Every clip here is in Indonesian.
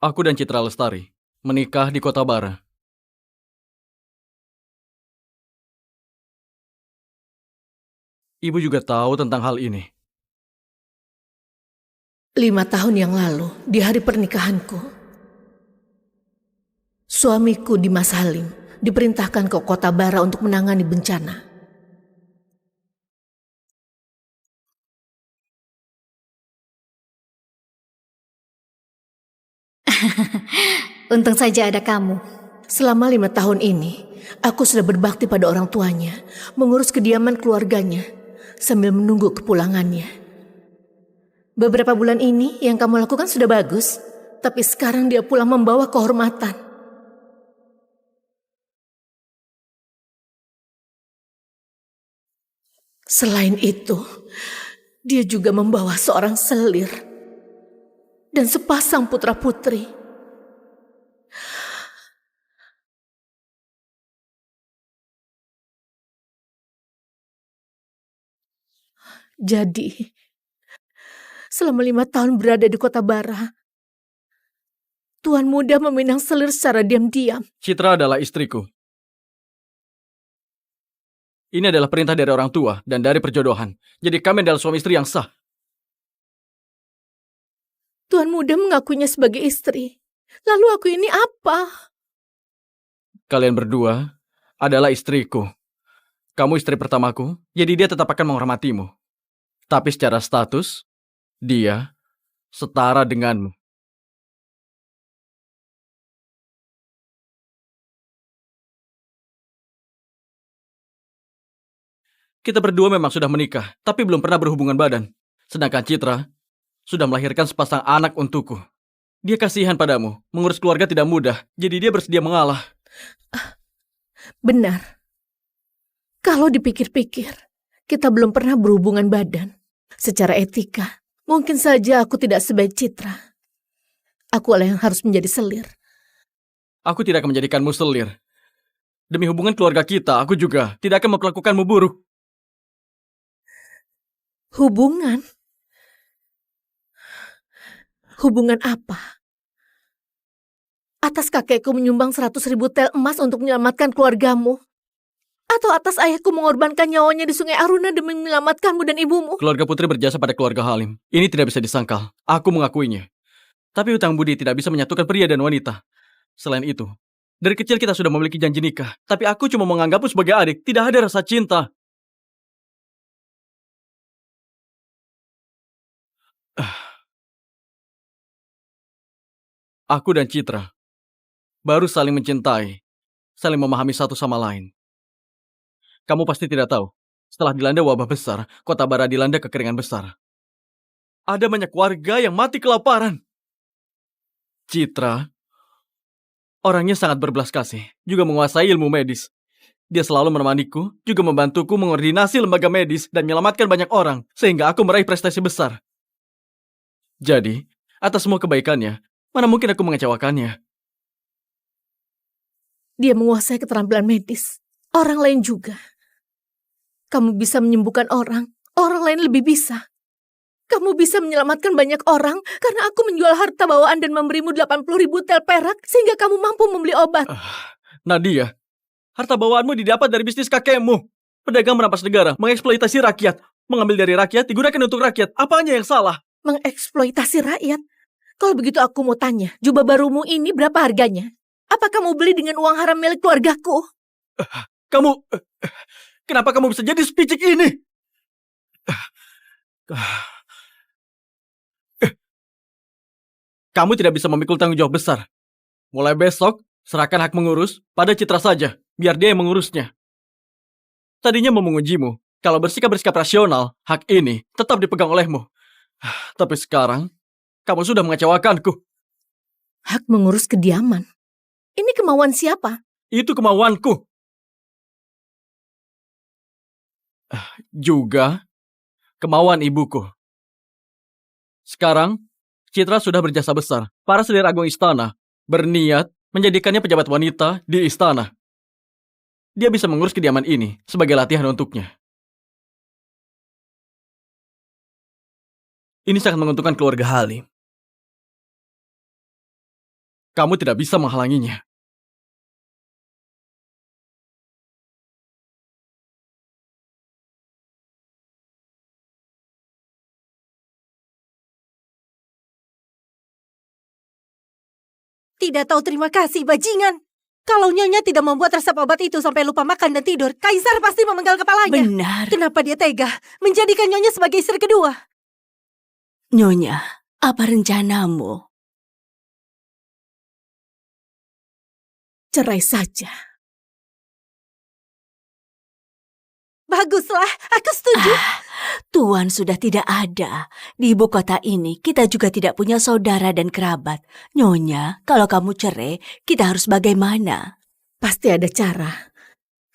Aku dan Citra Lestari menikah di Kota Bara. Ibu juga tahu tentang hal ini. 5 tahun yang lalu, di hari pernikahanku, suamiku Dimas Halim diperintahkan ke Kota Bara untuk menangani bencana. Untung saja ada kamu. Selama 5 tahun ini, aku sudah berbakti pada orang tuanya, mengurus kediaman keluarganya, sambil menunggu kepulangannya. Beberapa bulan ini yang kamu lakukan sudah bagus, tapi sekarang dia pulang membawa kehormatan. Selain itu, dia juga membawa seorang selir dan sepasang putra-putri. Jadi, selama 5 tahun berada di Kota Bara, Tuan Muda meminang selir secara diam-diam. Citra adalah istriku. Ini adalah perintah dari orang tua dan dari perjodohan. Jadi kami adalah suami istri yang sah. Tuan Muda mengakuinya sebagai istri. Lalu aku ini apa? Kalian berdua adalah istriku. Kamu istri pertamaku, jadi dia tetap akan menghormatimu. Tapi secara status, dia setara denganmu. Kita berdua memang sudah menikah, tapi belum pernah berhubungan badan. Sedangkan Citra sudah melahirkan sepasang anak untukku. Dia kasihan padamu, mengurus keluarga tidak mudah, jadi dia bersedia mengalah. Benar. Kalau dipikir-pikir, kita belum pernah berhubungan badan. Secara etika, mungkin saja aku tidak sebaik Citra. Akulah yang harus menjadi selir. Aku tidak akan menjadikanmu selir. Demi hubungan keluarga kita, aku juga tidak akan memperlakukanmu buruk. Hubungan? Hubungan apa? Atas kakekku menyumbang 100.000 tel emas untuk menyelamatkan keluargamu? Atau atas ayahku mengorbankan nyawanya di Sungai Aruna demi menyelamatkanmu dan ibumu? Keluarga Putri berjasa pada keluarga Halim. Ini tidak bisa disangkal. Aku mengakuinya. Tapi hutang budi tidak bisa menyatukan pria dan wanita. Selain itu, dari kecil kita sudah memiliki janji nikah. Tapi aku cuma menganggapmu sebagai adik. Tidak ada rasa cinta. Aku dan Citra baru saling mencintai, saling memahami satu sama lain. Kamu pasti tidak tahu, setelah dilanda wabah besar, Kota Bara dilanda kekeringan besar. Ada banyak warga yang mati kelaparan. Citra, orangnya sangat berbelas kasih, juga menguasai ilmu medis. Dia selalu menemaniku, juga membantuku mengordinasi lembaga medis dan menyelamatkan banyak orang, sehingga aku meraih prestasi besar. Jadi, atas semua kebaikannya, mana mungkin aku mengecewakannya? Dia menguasai keterampilan medis. Orang lain juga. Kamu bisa menyembuhkan orang, orang lain lebih bisa. Kamu bisa menyelamatkan banyak orang karena aku menjual harta bawaan dan memberimu 80.000 tel perak sehingga kamu mampu membeli obat. Nadia, harta bawaanmu didapat dari bisnis kakekmu. Pedagang merampas negara, mengeksploitasi rakyat. Mengambil dari rakyat, digunakan untuk rakyat. Apanya yang salah? Mengeksploitasi rakyat? Kalau begitu aku mau tanya, jubah barumu ini berapa harganya? Apa kamu beli dengan uang haram milik keluargaku? Kamu... Kenapa kamu bisa jadi sepicik ini? Kamu tidak bisa memikul tanggung jawab besar. Mulai besok, serahkan hak mengurus pada Citra saja, biar dia yang mengurusnya. Tadinya mau mengujimu, kalau bersikap rasional, hak ini tetap dipegang olehmu. Tapi sekarang, kamu sudah mengecewakanku. Hak mengurus kediaman? Ini kemauan siapa? Itu kemauanku. Juga kemauan ibuku. Sekarang, Citra sudah berjasa besar. Para selir agung istana berniat menjadikannya pejabat wanita di istana. Dia bisa mengurus kediaman ini sebagai latihan untuknya. Ini sangat menguntungkan keluarga Halim. Kamu tidak bisa menghalanginya. Tidak tahu terima kasih, bajingan. Kalau Nyonya tidak membuat resep obat itu sampai lupa makan dan tidur, Kaisar pasti memenggal kepalanya. Benar. Kenapa dia tega menjadikan Nyonya sebagai istri kedua? Nyonya, apa rencanamu? Cerai saja. Baguslah, aku setuju. Tuan sudah tidak ada. Di ibu kota ini, kita juga tidak punya saudara dan kerabat. Nyonya, kalau kamu cerai, kita harus bagaimana? Pasti ada cara.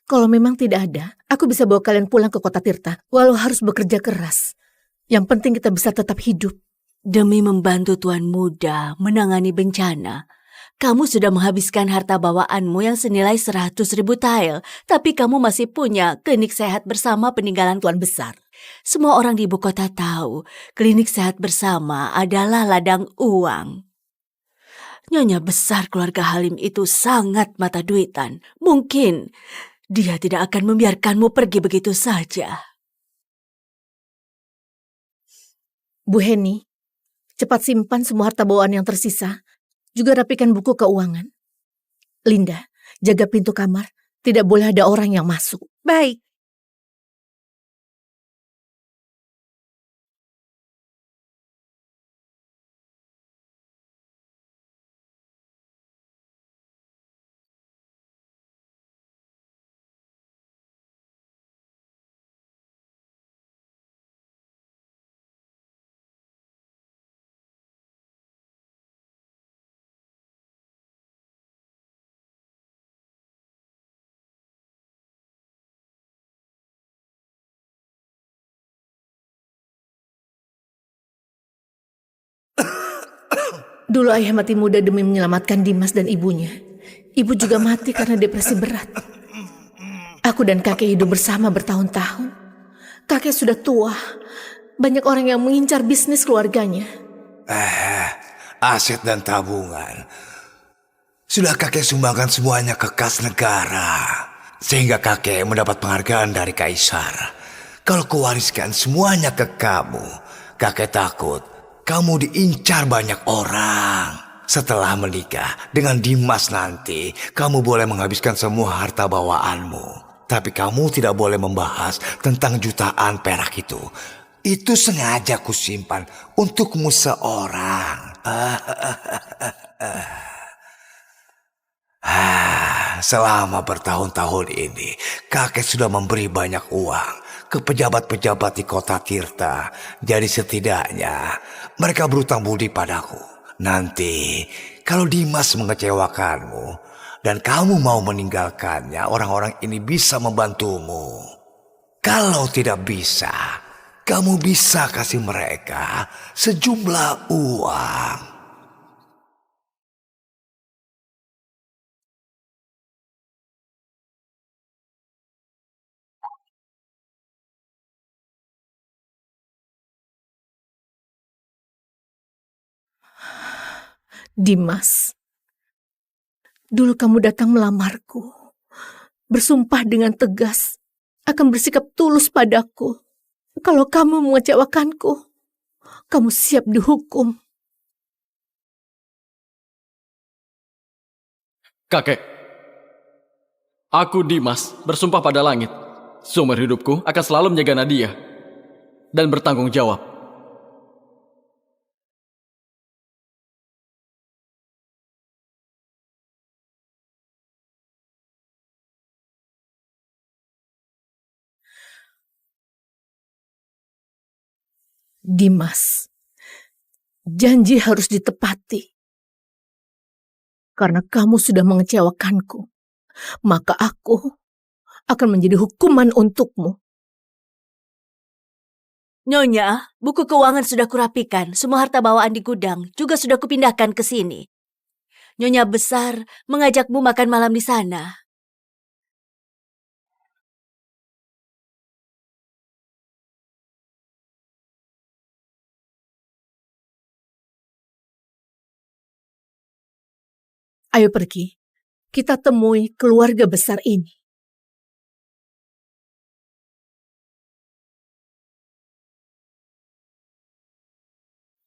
Kalau memang tidak ada, aku bisa bawa kalian pulang ke kota Tirta, walau harus bekerja keras. Yang penting kita bisa tetap hidup. Demi membantu tuan muda menangani bencana, kamu sudah menghabiskan harta bawaanmu yang senilai 100.000 tael, tapi kamu masih punya klinik sehat bersama peninggalan tuan besar. Semua orang di ibu kota tahu, klinik sehat bersama adalah ladang uang. Nyonya besar keluarga Halim itu sangat mata duitan. Mungkin dia tidak akan membiarkanmu pergi begitu saja. Bu Heni, cepat simpan semua harta bawaan yang tersisa. Juga rapikan buku keuangan. Linda, jaga pintu kamar. Tidak boleh ada orang yang masuk. Baik. Dulu ayah mati muda demi menyelamatkan Dimas dan ibunya. Ibu juga mati karena depresi berat. Aku dan kakek hidup bersama bertahun-tahun. Kakek sudah tua. Banyak orang yang mengincar bisnis keluarganya. Aset dan tabungan. Sudah kakek sumbangkan semuanya ke kas negara. Sehingga kakek mendapat penghargaan dari Kaisar. Kalau kuwariskan semuanya ke kamu, kakek takut kamu diincar banyak orang. Setelah menikah dengan Dimas nanti, kamu boleh menghabiskan semua harta bawaanmu. Tapi kamu tidak boleh membahas tentang jutaan perak itu. Itu sengaja kusimpan untukmu seorang. Selama bertahun-tahun ini, kakek sudah memberi banyak uang ke pejabat-pejabat di kota Tirta. Jadi setidaknya mereka berutang budi padaku. Nanti kalau Dimas mengecewakanmu dan kamu mau meninggalkannya, orang-orang ini bisa membantumu. Kalau tidak bisa, kamu bisa kasih mereka sejumlah uang. Dimas, dulu kamu datang melamarku. Bersumpah dengan tegas akan bersikap tulus padaku. Kalau kamu mengecewakanku, kamu siap dihukum. Kakek, aku Dimas bersumpah pada langit. Seumur hidupku akan selalu menjaga Nadia dan bertanggung jawab. Dimas, janji harus ditepati. Karena kamu sudah mengecewakanku, maka aku akan menjadi hukuman untukmu. Nyonya, buku keuangan sudah kurapikan. Semua harta bawaan di gudang juga sudah kupindahkan ke sini. Nyonya besar mengajakmu makan malam di sana. Ayo pergi. Kita temui keluarga besar ini.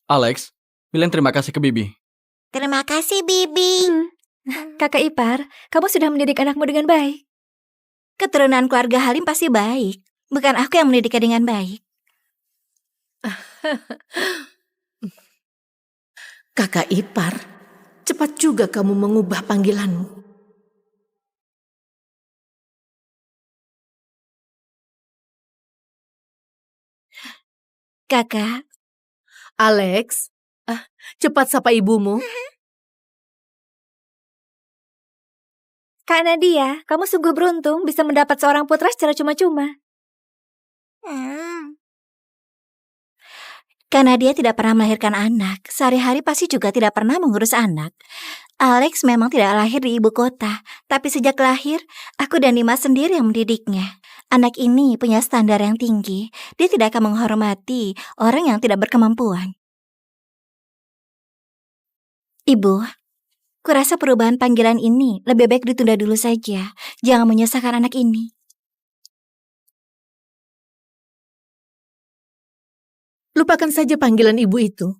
Alex, bilang terima kasih ke Bibi. Terima kasih, Bibi. Kakak ipar, kamu sudah mendidik anakmu dengan baik. Keturunan keluarga Halim pasti baik. Bukan aku yang mendidiknya dengan baik. Kakak ipar, cepat juga kamu mengubah panggilanmu. Kakak, Alex, cepat sapa ibumu. Kak Nadia, kamu sungguh beruntung bisa mendapat seorang putra secara cuma-cuma. karena dia tidak pernah melahirkan anak, sehari-hari pasti juga tidak pernah mengurus anak. Alex memang tidak lahir di ibu kota, tapi sejak lahir, aku dan Dimas sendiri yang mendidiknya. Anak ini punya standar yang tinggi. Dia tidak akan menghormati orang yang tidak berkemampuan. Ibu, kurasa perubahan panggilan ini lebih baik ditunda dulu saja. Jangan menyusahkan anak ini. Lupakan saja panggilan ibu itu.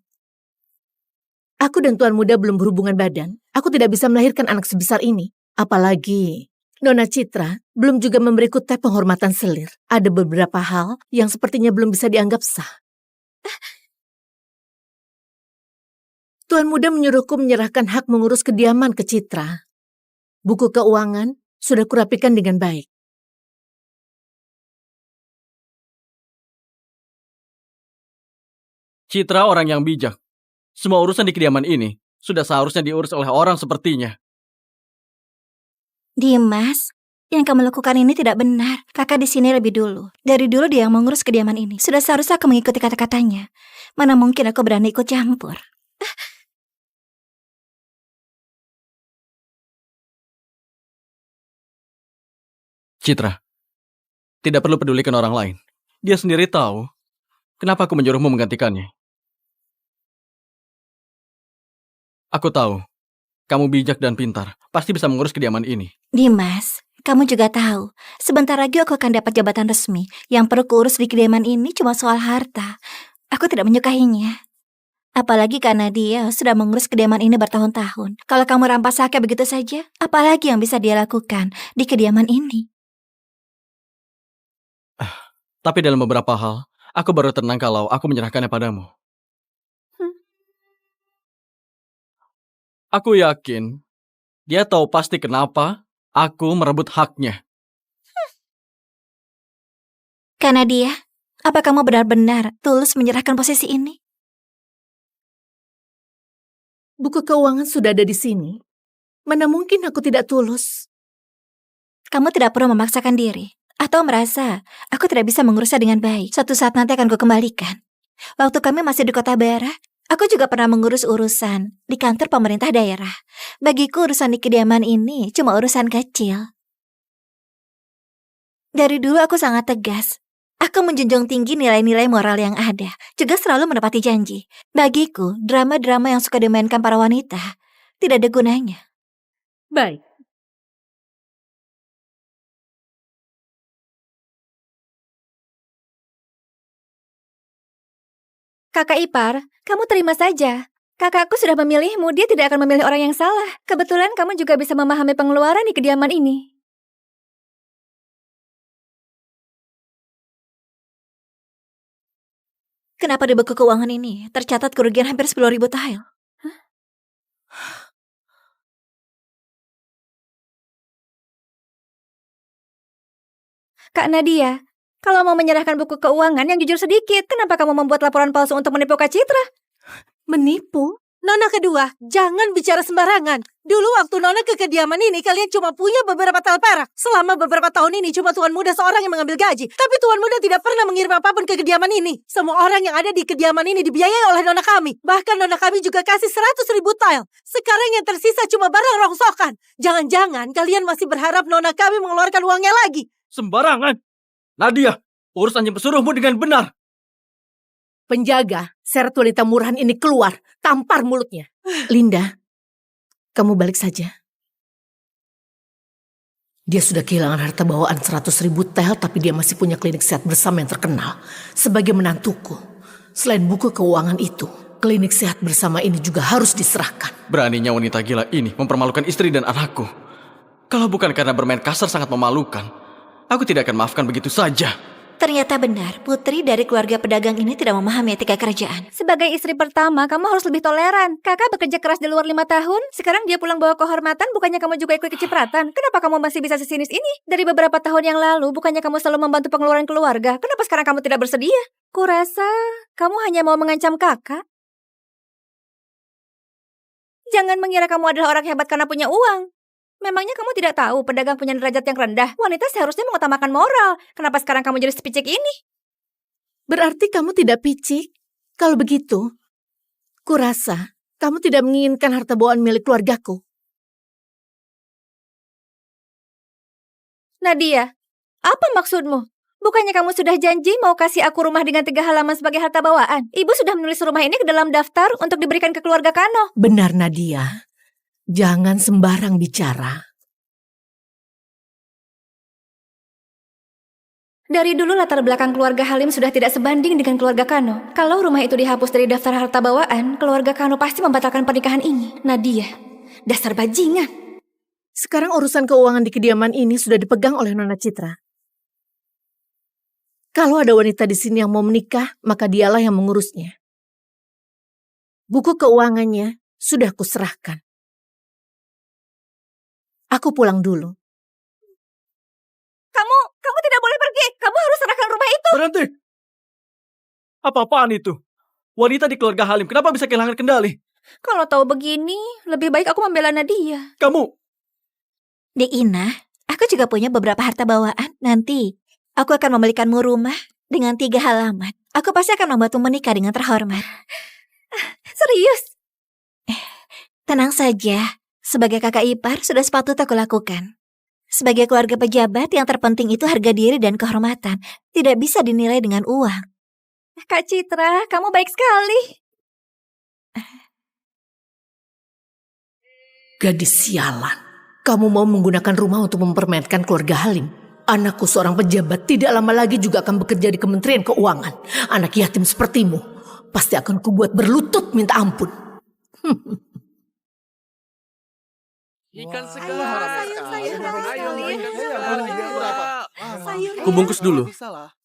Aku dan Tuan Muda belum berhubungan badan. Aku tidak bisa melahirkan anak sebesar ini. Apalagi Nona Citra belum juga memberiku teh penghormatan selir. Ada beberapa hal yang sepertinya belum bisa dianggap sah. Tuan Muda menyuruhku menyerahkan hak mengurus kediaman ke Citra. Buku keuangan sudah kurapikan dengan baik. Citra orang yang bijak. Semua urusan di kediaman ini sudah seharusnya diurus oleh orang sepertinya. Dimas, yang kamu lakukan ini tidak benar. Kakak di sini lebih dulu. Dari dulu dia yang mengurus kediaman ini. Sudah seharusnya aku mengikuti kata-katanya. Mana mungkin aku berani ikut campur. Citra, tidak perlu pedulikan orang lain. Dia sendiri tahu kenapa aku menyuruhmu menggantikannya. Aku tahu, kamu bijak dan pintar. Pasti bisa mengurus kediaman ini. Dimas, kamu juga tahu, sebentar lagi aku akan dapat jabatan resmi. Yang perlu kuurus di kediaman ini cuma soal harta. Aku tidak menyukainya. Apalagi karena dia sudah mengurus kediaman ini bertahun-tahun. Kalau kamu rampas haknya begitu saja, apalagi yang bisa dia lakukan di kediaman ini? Tapi dalam beberapa hal, aku baru tenang kalau aku menyerahkannya padamu. Aku yakin dia tahu pasti kenapa aku merebut haknya. Karena dia, apa kamu benar-benar tulus menyerahkan posisi ini? Buku keuangan sudah ada di sini. Mana mungkin aku tidak tulus? Kamu tidak perlu memaksakan diri. Atau merasa, aku tidak bisa mengurusnya dengan baik. Suatu saat nanti akan kukembalikan. Waktu kami masih di kota Bara, aku juga pernah mengurus urusan di kantor pemerintah daerah. Bagiku urusan di kediaman ini cuma urusan kecil. Dari dulu aku sangat tegas. Aku menjunjung tinggi nilai-nilai moral yang ada, juga selalu menepati janji. Bagiku, drama-drama yang suka dimainkan para wanita tidak ada gunanya. Baik. Kakak ipar, kamu terima saja. Kakakku sudah memilihmu, dia tidak akan memilih orang yang salah. Kebetulan kamu juga bisa memahami pengeluaran di kediaman ini. Kenapa di buku keuangan ini tercatat kerugian hampir 10.000 tael? Kak Nadia, kalau mau menyerahkan buku keuangan yang jujur sedikit, kenapa kamu membuat laporan palsu untuk menipu Kak Citra? Menipu? Nona kedua, jangan bicara sembarangan. Dulu waktu Nona ke kediaman ini, kalian cuma punya beberapa tel perak. Selama beberapa tahun ini, cuma Tuan Muda seorang yang mengambil gaji. Tapi Tuan Muda tidak pernah mengirim apapun ke kediaman ini. Semua orang yang ada di kediaman ini dibiayai oleh Nona kami. Bahkan Nona kami juga kasih 100.000 tael. Sekarang yang tersisa cuma barang rongsokan. Jangan-jangan kalian masih berharap Nona kami mengeluarkan uangnya lagi. Sembarangan! Nadia, urus anjing pesuruhmu dengan benar. Penjaga, seret wanita murahan ini keluar, tampar mulutnya. Linda, Kamu balik saja. Dia sudah kehilangan harta bawaan 100.000 tel, tapi dia masih punya klinik sehat bersama yang terkenal. Sebagai menantuku, selain buku keuangan itu, klinik sehat bersama ini juga harus diserahkan. Beraninya wanita gila ini mempermalukan istri dan anakku. Kalau bukan karena bermain kasar sangat memalukan, aku tidak akan maafkan begitu saja. Ternyata benar, putri dari keluarga pedagang ini tidak memahami etika kerajaan. Sebagai istri pertama, kamu harus lebih toleran. Kakak bekerja keras di luar 5 tahun, sekarang dia pulang bawa kehormatan, bukannya kamu juga ikut kecipratan. Kenapa kamu masih bisa sesinis ini? Dari beberapa tahun yang lalu, bukannya kamu selalu membantu pengeluaran keluarga. Kenapa sekarang kamu tidak bersedia? Kurasa kamu hanya mau mengancam kakak. Jangan mengira kamu adalah orang hebat karena punya uang. Memangnya kamu tidak tahu pedagang punya derajat yang rendah? Wanita seharusnya mengutamakan moral. Kenapa sekarang kamu jadi sepicik ini? Berarti kamu tidak picik? Kalau begitu, kurasa kamu tidak menginginkan harta bawaan milik keluargaku. Nadia, apa maksudmu? Bukannya kamu sudah janji mau kasih aku rumah dengan 3 halaman sebagai harta bawaan? Ibu sudah menulis rumah ini ke dalam daftar untuk diberikan ke keluarga Kano. Benar, Nadia. Jangan sembarang bicara. Dari dulu latar belakang keluarga Halim sudah tidak sebanding dengan keluarga Kano. Kalau rumah itu dihapus dari daftar harta bawaan, keluarga Kano pasti membatalkan pernikahan ini. Nadia, dasar bajingan. Sekarang urusan keuangan di kediaman ini sudah dipegang oleh Nona Citra. Kalau ada wanita di sini yang mau menikah, maka dialah yang mengurusnya. Buku keuangannya sudah kuserahkan. Aku pulang dulu. Kamu tidak boleh pergi. Kamu harus serahkan rumah itu. Berhenti! Apa-apaan itu? Wanita di keluarga Halim, kenapa bisa kehilangan kendali? Kalau tahu begini, lebih baik aku membela Nadia. Kamu... Dek Ina, aku juga punya beberapa harta bawaan. Nanti, aku akan membelikanmu rumah dengan 3 halaman. Aku pasti akan membuatmu menikah dengan terhormat. Serius? Tenang saja, sebagai kakak ipar sudah sepatutnya aku lakukan. Sebagai keluarga pejabat, yang terpenting itu harga diri dan kehormatan. Tidak bisa dinilai dengan uang. Kak Citra, kamu baik sekali. Gadis sialan. Kamu mau menggunakan rumah untuk mempermainkan keluarga Halim. Anakku seorang pejabat, tidak lama lagi juga akan bekerja di Kementerian Keuangan. Anak yatim sepertimu, pasti akan kubuat berlutut minta ampun. Ikan Kubungkus dulu.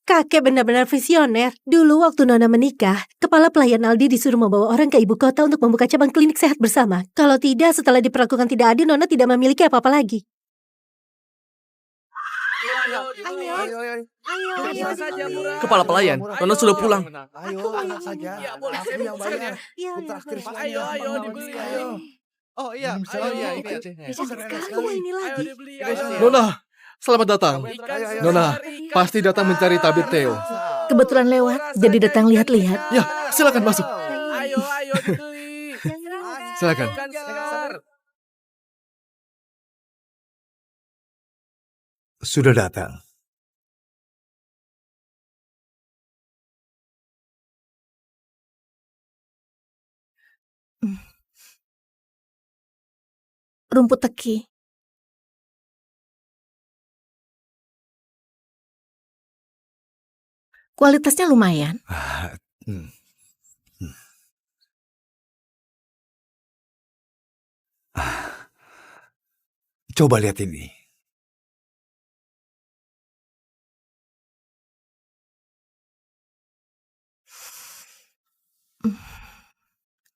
Kakek benar-benar visioner. Dulu waktu Nona menikah, kepala pelayan Aldi disuruh membawa orang ke ibu kota untuk membuka cabang klinik sehat bersama. Kalau tidak, setelah diperlakukan tidak adil, Nona tidak memiliki apa-apa lagi. Kepala pelayan, Nona sudah pulang. Ayo, anak saja. Aku yang bayar. Terakhir semuanya. dibeli, Oh iya, ini ini lagi. Nona, selamat datang. Nona, pasti datang mencari tabib Theo. Kebetulan lewat, jadi datang lihat-lihat. Ya, silakan masuk. Ayo dibeli. Silakan. Sudah datang. Rumput teki. Kualitasnya lumayan. Coba lihat ini.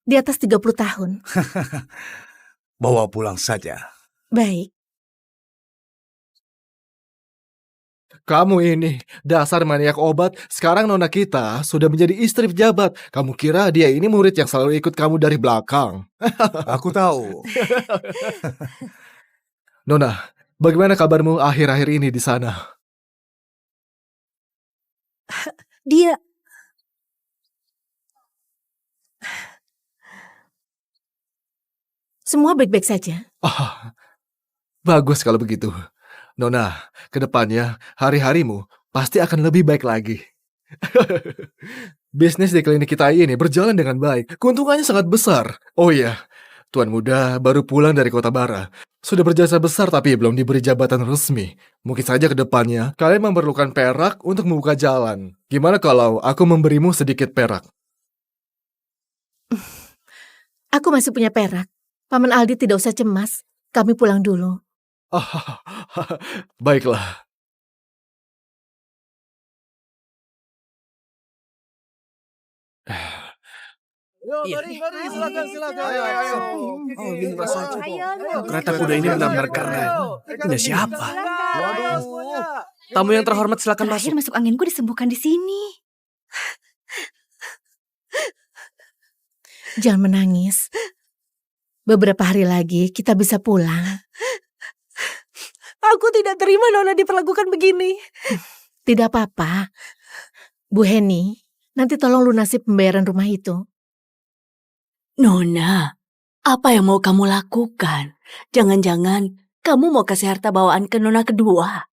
Di atas 30 tahun. Bawa pulang saja. Baik. Kamu ini, dasar maniak obat. Sekarang nona kita sudah menjadi istri pejabat. Kamu kira dia ini murid yang selalu ikut kamu dari belakang? Aku tahu. Nona, bagaimana kabarmu akhir-akhir ini di sana? Dia... Semua baik-baik saja. Ah, bagus kalau begitu. Nona, kedepannya hari-harimu pasti akan lebih baik lagi. Bisnis di klinik kita ini berjalan dengan baik. Keuntungannya sangat besar. Oh iya, Tuan Muda baru pulang dari Kota Bara. Sudah berjasa besar tapi belum diberi jabatan resmi. Mungkin saja ke depannya kalian memerlukan perak untuk membuka jalan. Gimana kalau aku memberimu sedikit perak? Aku masih punya perak. Paman Aldi tidak usah cemas. Kami pulang dulu. Baiklah. Iya. Silakan. Ayo. Oh, ini rasa aja. Ayo, Kereta kuda ini benar-benar keren. Ini siapa? Waduh. Tamu yang terhormat silakan Terakhir masuk. masuk anginku disembuhkan di sini. Jangan menangis. Beberapa hari lagi kita bisa pulang. Aku tidak terima Nona diperlakukan begini. Tidak apa-apa. Bu Heni, nanti tolong lunasi pembayaran rumah itu. Nona, apa yang mau kamu lakukan? Jangan-jangan kamu mau kasih harta bawaan ke Nona kedua.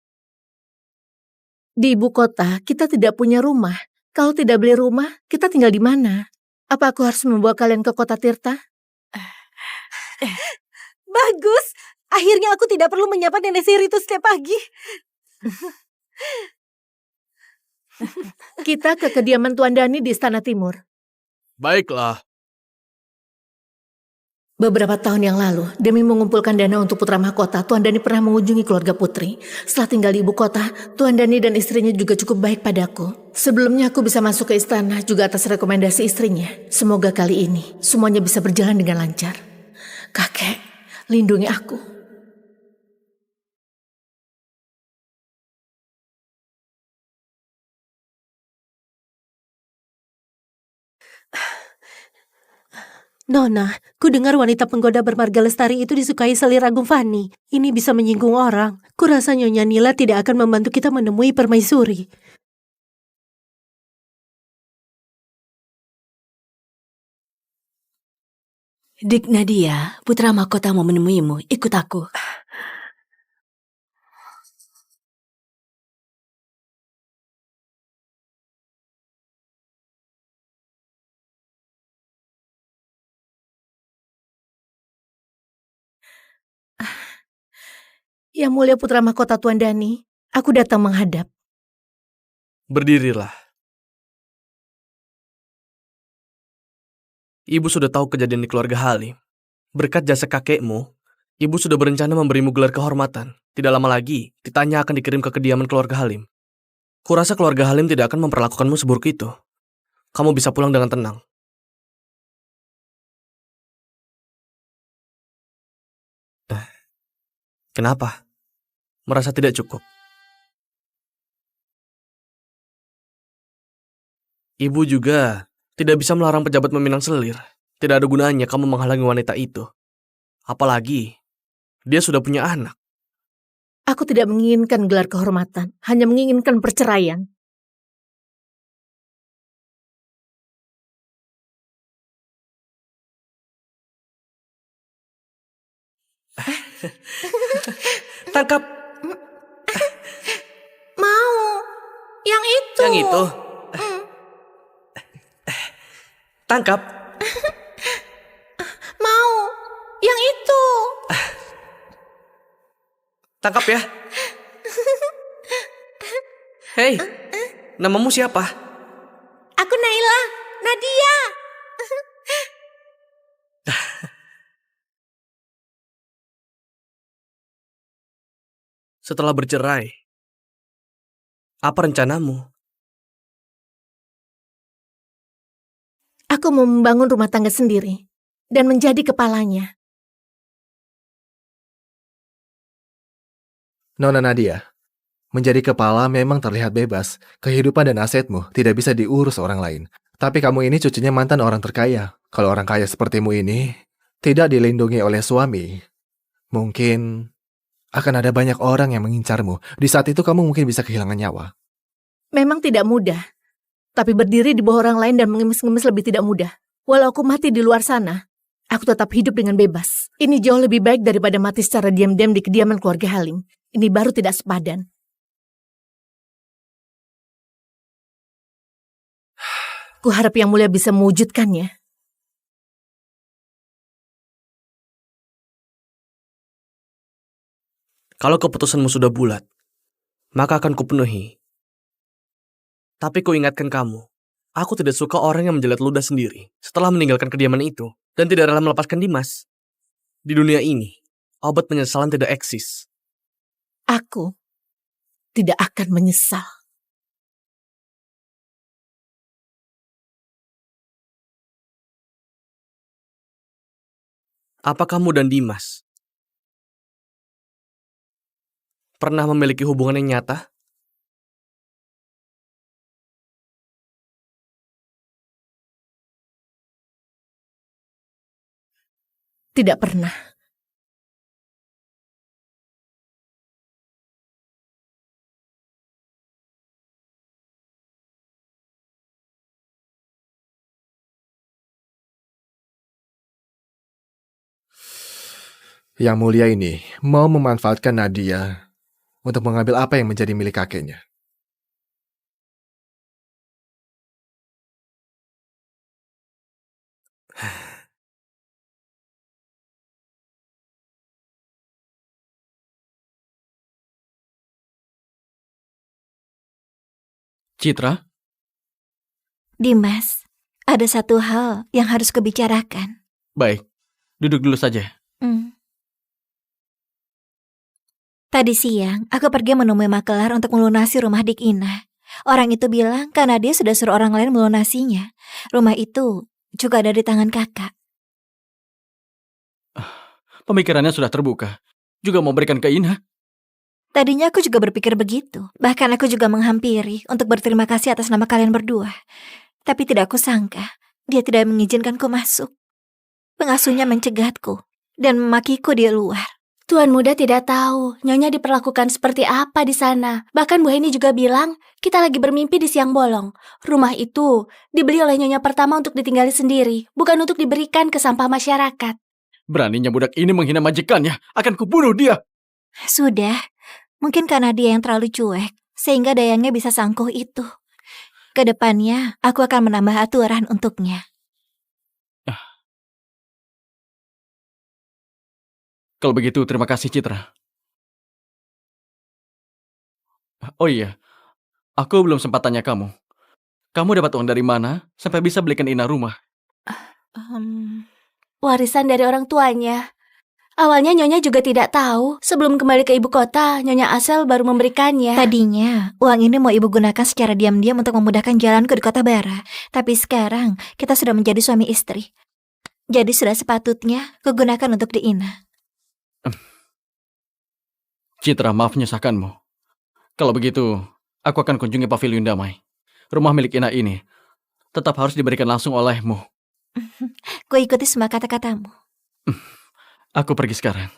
Di ibu kota, kita tidak punya rumah. Kalau tidak beli rumah, kita tinggal di mana? Apa aku harus membawa kalian ke kota Tirta? Bagus. Akhirnya aku tidak perlu menyapa nenek sihir itu setiap pagi. Kita ke kediaman Tuan Dani di Istana Timur. Baiklah. Beberapa tahun yang lalu, demi mengumpulkan dana untuk putra mahkota, Tuan Dani pernah mengunjungi keluarga putri. Setelah tinggal di ibu kota, Tuan Dani dan istrinya juga cukup baik padaku. Sebelumnya aku bisa masuk ke istana juga atas rekomendasi istrinya. Semoga kali ini semuanya bisa berjalan dengan lancar. Kakek, lindungi aku. Nona, ku dengar wanita penggoda bermarga lestari itu disukai Selir Agung Fani. Ini bisa menyinggung orang. Kurasa Nyonya Nila tidak akan membantu kita menemui permaisuri. Dik Nadia, putra mahkota mau menemuimu. Ikut aku. Yang mulia putra mahkota Tuan Dani, aku datang menghadap. Berdirilah. Ibu sudah tahu kejadian di keluarga Halim. Berkat jasa kakekmu, ibu sudah berencana memberimu gelar kehormatan. Tidak lama lagi, titanya akan dikirim ke kediaman keluarga Halim. Kurasa keluarga Halim tidak akan memperlakukanmu seburuk itu. Kamu bisa pulang dengan tenang. Kenapa? Merasa tidak cukup? Ibu juga tidak bisa melarang pejabat meminang selir. Tidak ada gunanya kamu menghalangi wanita itu. Apalagi, dia sudah punya anak. Aku tidak menginginkan gelar kehormatan, hanya menginginkan perceraian. Tangkap! Mau, yang itu. Yang itu. Tangkap! Mau, yang itu. Tangkap ya! Hei, namamu siapa? Aku Naila, Nadia. Setelah bercerai, apa rencanamu? Aku mau membangun rumah tangga sendiri dan menjadi kepalanya. Nona Nadia, menjadi kepala memang terlihat bebas. Kehidupan dan asetmu tidak bisa diurus orang lain. Tapi kamu ini cucunya mantan orang terkaya. Kalau orang kaya sepertimu ini tidak dilindungi oleh suami, mungkin akan ada banyak orang yang mengincarmu. Di saat itu kamu mungkin bisa kehilangan nyawa. Memang tidak mudah, tapi berdiri di bawah orang lain dan mengemis-ngemis lebih tidak mudah. Walau aku mati di luar sana, aku tetap hidup dengan bebas. Ini jauh lebih baik daripada mati secara diam-diam di kediaman keluarga Halim. Ini baru tidak sepadan. Kuharap yang mulia bisa mewujudkannya. Kalau keputusanmu sudah bulat, maka akan kupenuhi. Tapi kuingatkan kamu, aku tidak suka orang yang menjelat ludah sendiri setelah meninggalkan kediaman itu dan tidak rela melepaskan Dimas. Di dunia ini, obat penyesalan tidak eksis. Aku tidak akan menyesal. Apa kamu dan Dimas pernah memiliki hubungan yang nyata? Tidak pernah. Yang mulia ini mau memanfaatkan Nadia untuk mengambil apa yang menjadi milik kakeknya. Citra, Dimas, ada satu hal yang harus kubicarakan. baik. Duduk dulu saja. Tadi siang, aku pergi menemui makelar untuk melunasi rumah Dik Ina. Orang itu bilang karena dia sudah suruh orang lain melunasinya. Rumah itu juga ada di tangan kakak. Pemikirannya sudah terbuka. Juga mau berikan ke Ina. Tadinya aku juga berpikir begitu. Bahkan aku juga menghampiri untuk berterima kasih atas nama kalian berdua. Tapi tidak aku sangka, dia tidak mengizinkanku masuk. Pengasuhnya mencegahku dan memakiku di luar. Tuan muda tidak tahu Nyonya diperlakukan seperti apa di sana. Bahkan Bu Heni juga bilang, kita lagi bermimpi di siang bolong. Rumah itu dibeli oleh Nyonya pertama untuk ditinggali sendiri, bukan untuk diberikan ke sampah masyarakat. Beraninya budak ini menghina majikannya. Akan kubunuh dia. Sudah, mungkin karena dia yang terlalu cuek, sehingga dayangnya bisa sangkuh itu. Kedepannya, aku akan menambah aturan untuknya. Kalau begitu, terima kasih Citra. Oh iya, aku belum sempat tanya kamu. Kamu dapat uang dari mana sampai bisa belikan Ina rumah? Warisan dari orang tuanya. Awalnya Nyonya juga tidak tahu. Sebelum kembali ke ibu kota, Nyonya Asel baru memberikannya. Tadinya, uang ini mau ibu gunakan secara diam-diam untuk memudahkan jalanku di kota Bara. Tapi sekarang, kita sudah menjadi suami istri. Jadi sudah sepatutnya kugunakan untuk di Ina. Citra, maaf menyusahkanmu. Kalau begitu, aku akan kunjungi Pavilion Damai. Rumah milik Ina ini tetap harus diberikan langsung olehmu. Ku ikuti semua kata-katamu. Aku pergi sekarang.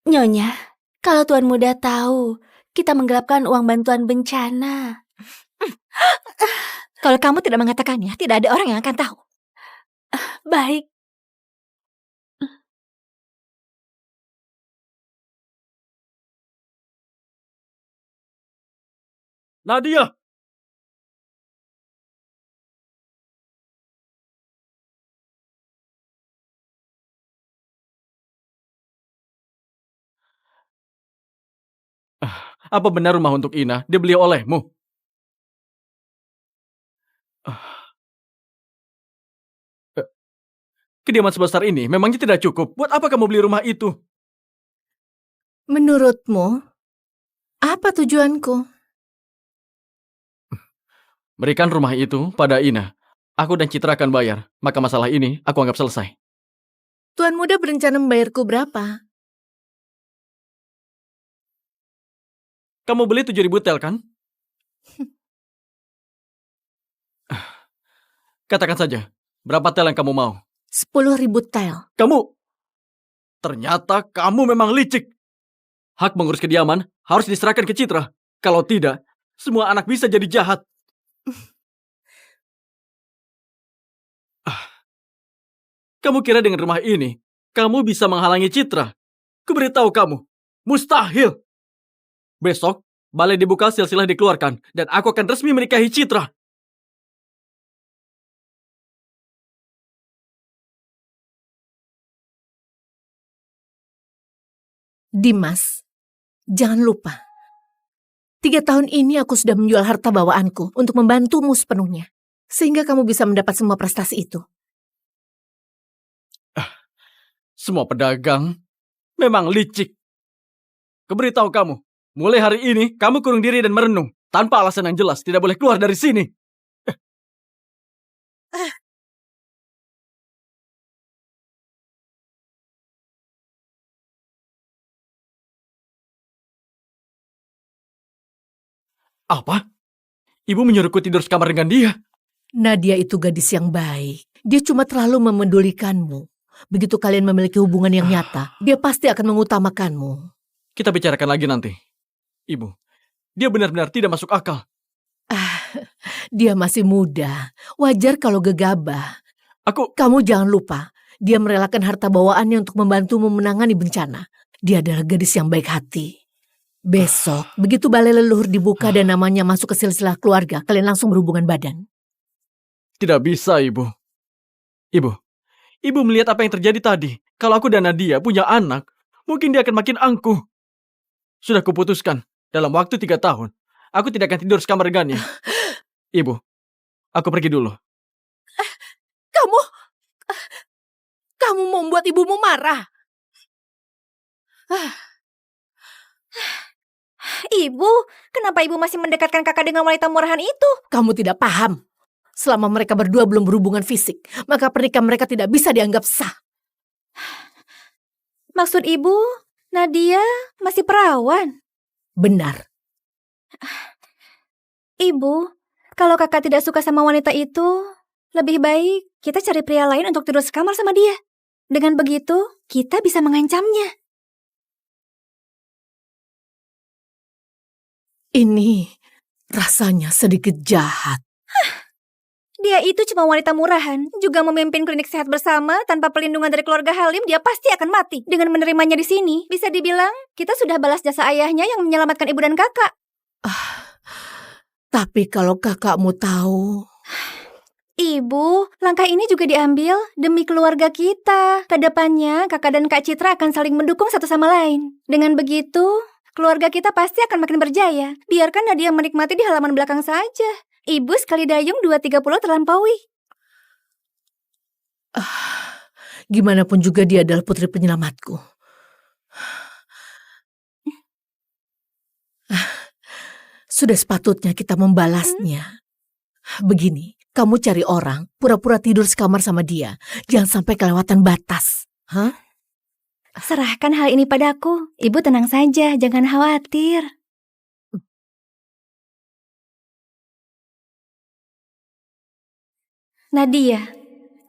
Nyonya, kalau Tuan Muda tahu, kita menggelapkan uang bantuan bencana. Kalau kamu tidak mengatakannya, tidak ada orang yang akan tahu. Baik. Nadia! Apa benar rumah untuk Ina dibeli olehmu? Kediaman sebesar ini memangnya tidak cukup. Buat apa kamu beli rumah itu? Menurutmu, apa tujuanku? Berikan rumah itu pada Ina. Aku dan Citra akan bayar. Maka masalah ini aku anggap selesai. Tuan muda berencana membayarku berapa? Kamu beli 7.000 tel kan? Katakan saja, berapa tel yang kamu mau? 10.000 tel. Ternyata kamu memang licik. Hak mengurus kediaman harus diserahkan ke Citra. Kalau tidak, semua anak bisa jadi jahat. Kamu kira dengan rumah ini, kamu bisa menghalangi Citra? Kuberitahu kamu, mustahil. Besok, balai dibuka, silsilah dikeluarkan, dan aku akan resmi menikahi Citra. Dimas, jangan lupa. 3 tahun ini aku sudah menjual harta bawaanku untuk membantumu sepenuhnya. Sehingga kamu bisa mendapat semua prestasi itu. Semua pedagang memang licik. Keberitahu kamu, mulai hari ini kamu kurung diri dan merenung. Tanpa alasan yang jelas, tidak boleh keluar dari sini. Apa? Ibu menyuruhku tidur sekamar dengan dia? Nadia itu gadis yang baik. Dia cuma terlalu memedulikanmu. Begitu kalian memiliki hubungan yang nyata, dia pasti akan mengutamakanmu. Kita bicarakan lagi nanti. Ibu, dia benar-benar tidak masuk akal. Dia masih muda. Wajar kalau gegabah. Kamu jangan lupa, dia merelakan harta bawaannya untuk membantumu menangani bencana. Dia adalah gadis yang baik hati. Besok, begitu balai leluhur dibuka dan namanya masuk ke silsilah keluarga, kalian langsung berhubungan badan. Tidak bisa, Ibu. Ibu melihat apa yang terjadi tadi. Kalau aku dan Nadia punya anak, mungkin dia akan makin angkuh. Sudah kuputuskan, dalam waktu 3 tahun, aku tidak akan tidur sekamar dengannya. Ibu, aku pergi dulu. Kamu mau membuat ibumu marah. Ibu, kenapa ibu masih mendekatkan kakak dengan wanita murahan itu? Kamu tidak paham. Selama mereka berdua belum berhubungan fisik, maka pernikahan mereka tidak bisa dianggap sah. Maksud ibu, Nadia masih perawan? Benar. Ibu, kalau kakak tidak suka sama wanita itu, lebih baik kita cari pria lain untuk tidur sekamar sama dia. Dengan begitu, kita bisa mengancamnya. Ini rasanya sedikit jahat. Dia itu cuma wanita murahan, juga memimpin klinik sehat bersama tanpa perlindungan dari keluarga Halim, dia pasti akan mati. Dengan menerimanya di sini, bisa dibilang kita sudah balas jasa ayahnya yang menyelamatkan ibu dan kakak. Tapi kalau kakakmu tahu... Ibu, langkah ini juga diambil demi keluarga kita. Kedepannya, kakak dan Kak Citra akan saling mendukung satu sama lain. Dengan begitu, keluarga kita pasti akan makin berjaya. Biarkan Nadia menikmati di halaman belakang saja. Ibu sekali dayung 2.30 terlampaui. Gimana pun juga dia adalah putri penyelamatku. Sudah sepatutnya kita membalasnya. Begini, kamu cari orang, pura-pura tidur sekamar sama dia. Jangan sampai kelewatan batas. Serahkan hal ini padaku. Ibu tenang saja, jangan khawatir. Nadia,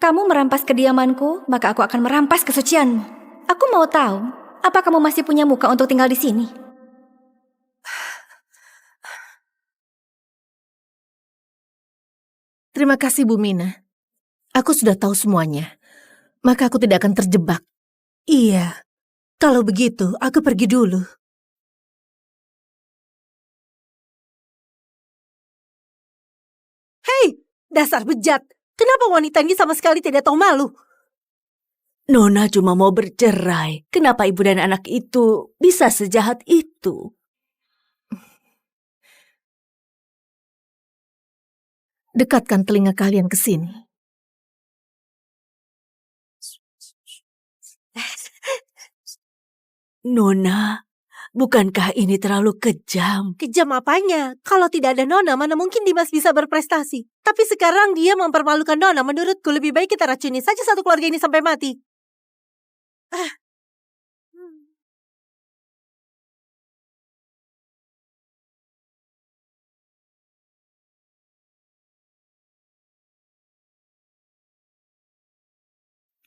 kamu merampas kediamanku, maka aku akan merampas kesucianmu. Aku mau tahu, apa kamu masih punya muka untuk tinggal di sini? Terima kasih, Bu Mina. Aku sudah tahu semuanya. Maka aku tidak akan terjebak. Iya, kalau begitu aku pergi dulu. Hei, dasar bejat. Kenapa wanita ini sama sekali tidak tahu malu? Nona cuma mau bercerai. Kenapa ibu dan anak itu bisa sejahat itu? Dekatkan telinga kalian ke sini. Nona, bukankah ini terlalu kejam? Kejam apanya? Kalau tidak ada Nona, mana mungkin Dimas bisa berprestasi. Tapi sekarang dia mempermalukan Nona. Menurutku lebih baik kita racuni saja satu keluarga ini sampai mati.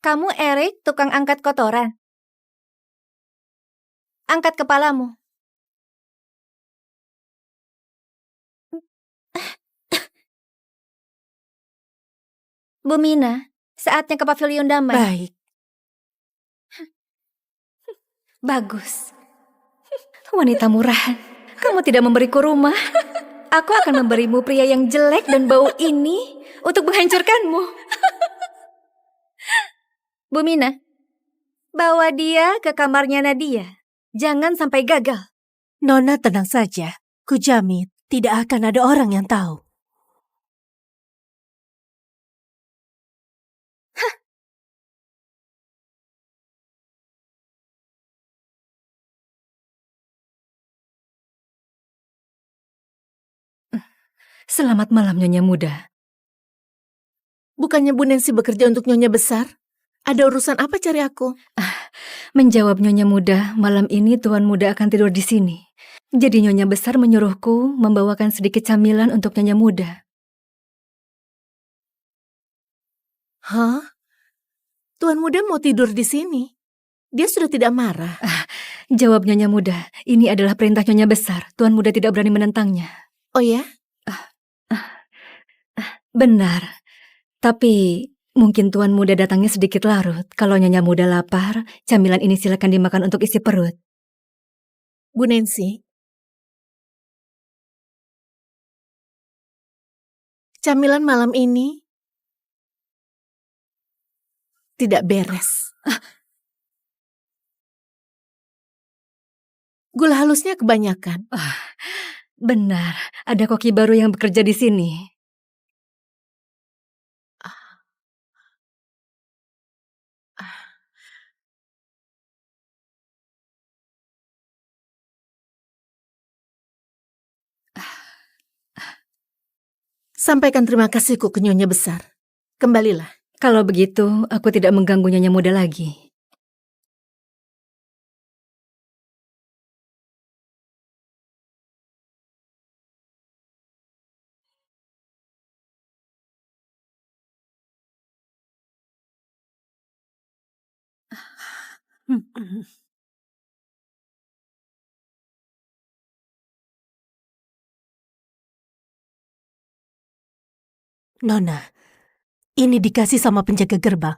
Kamu Erik, tukang angkat kotoran. Angkat kepalamu. Bu Mina, saatnya ke pavilion damai. Baik. Bagus. Wanita murahan, kamu tidak memberiku rumah. Aku akan memberimu pria yang jelek dan bau ini untuk menghancurkanmu. Bu Mina, bawa dia ke kamarnya Nadia. Jangan sampai gagal. Nona tenang saja. Kujamin tidak akan ada orang yang tahu. Selamat malam, Nyonya Muda. Bukannya Bu Nancy bekerja untuk Nyonya Besar? Ada urusan apa cari aku? Menjawab Nyonya Muda, malam ini Tuan Muda akan tidur di sini. Jadi Nyonya Besar menyuruhku membawakan sedikit camilan untuk Nyonya Muda. Hah? Tuan Muda mau tidur di sini? Dia sudah tidak marah. Jawab Nyonya Muda, ini adalah perintah Nyonya Besar. Tuan Muda tidak berani menentangnya. Oh ya? Benar. Tapi mungkin Tuan Muda datangnya sedikit larut. Kalau Nyonya Muda lapar, camilan ini silakan dimakan untuk isi perut. Bu Nancy, camilan malam ini tidak beres. Gula halusnya kebanyakan. Benar, ada koki baru yang bekerja di sini. Sampaikan terima kasihku ke Nyonya Besar. Kembalilah. Kalau begitu, aku tidak mengganggu Nyonya Muda lagi. Nona, ini dikasih sama penjaga gerbang.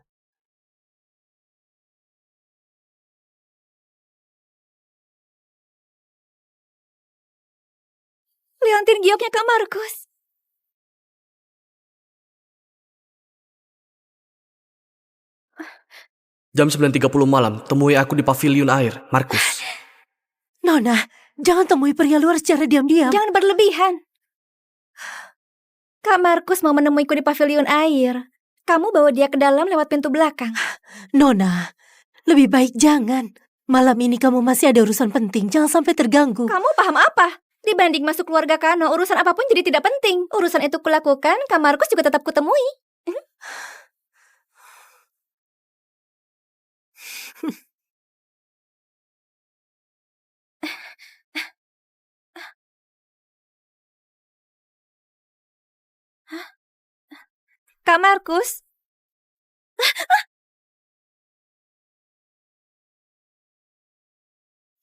Liontin gioknya Kak Markus. Jam 9.30 malam, temui aku di pavilion air, Markus. Nona, jangan temui pria luar secara diam-diam. Jangan berlebihan. Kak Markus mau menemuiku di pavilion air. Kamu bawa dia ke dalam lewat pintu belakang. Nona, lebih baik jangan. Malam ini kamu masih ada urusan penting, jangan sampai terganggu. Kamu paham apa? Dibanding masuk keluarga Kano, urusan apapun jadi tidak penting. Urusan itu kulakukan, Kak Markus juga tetap kutemui. Kak Markus?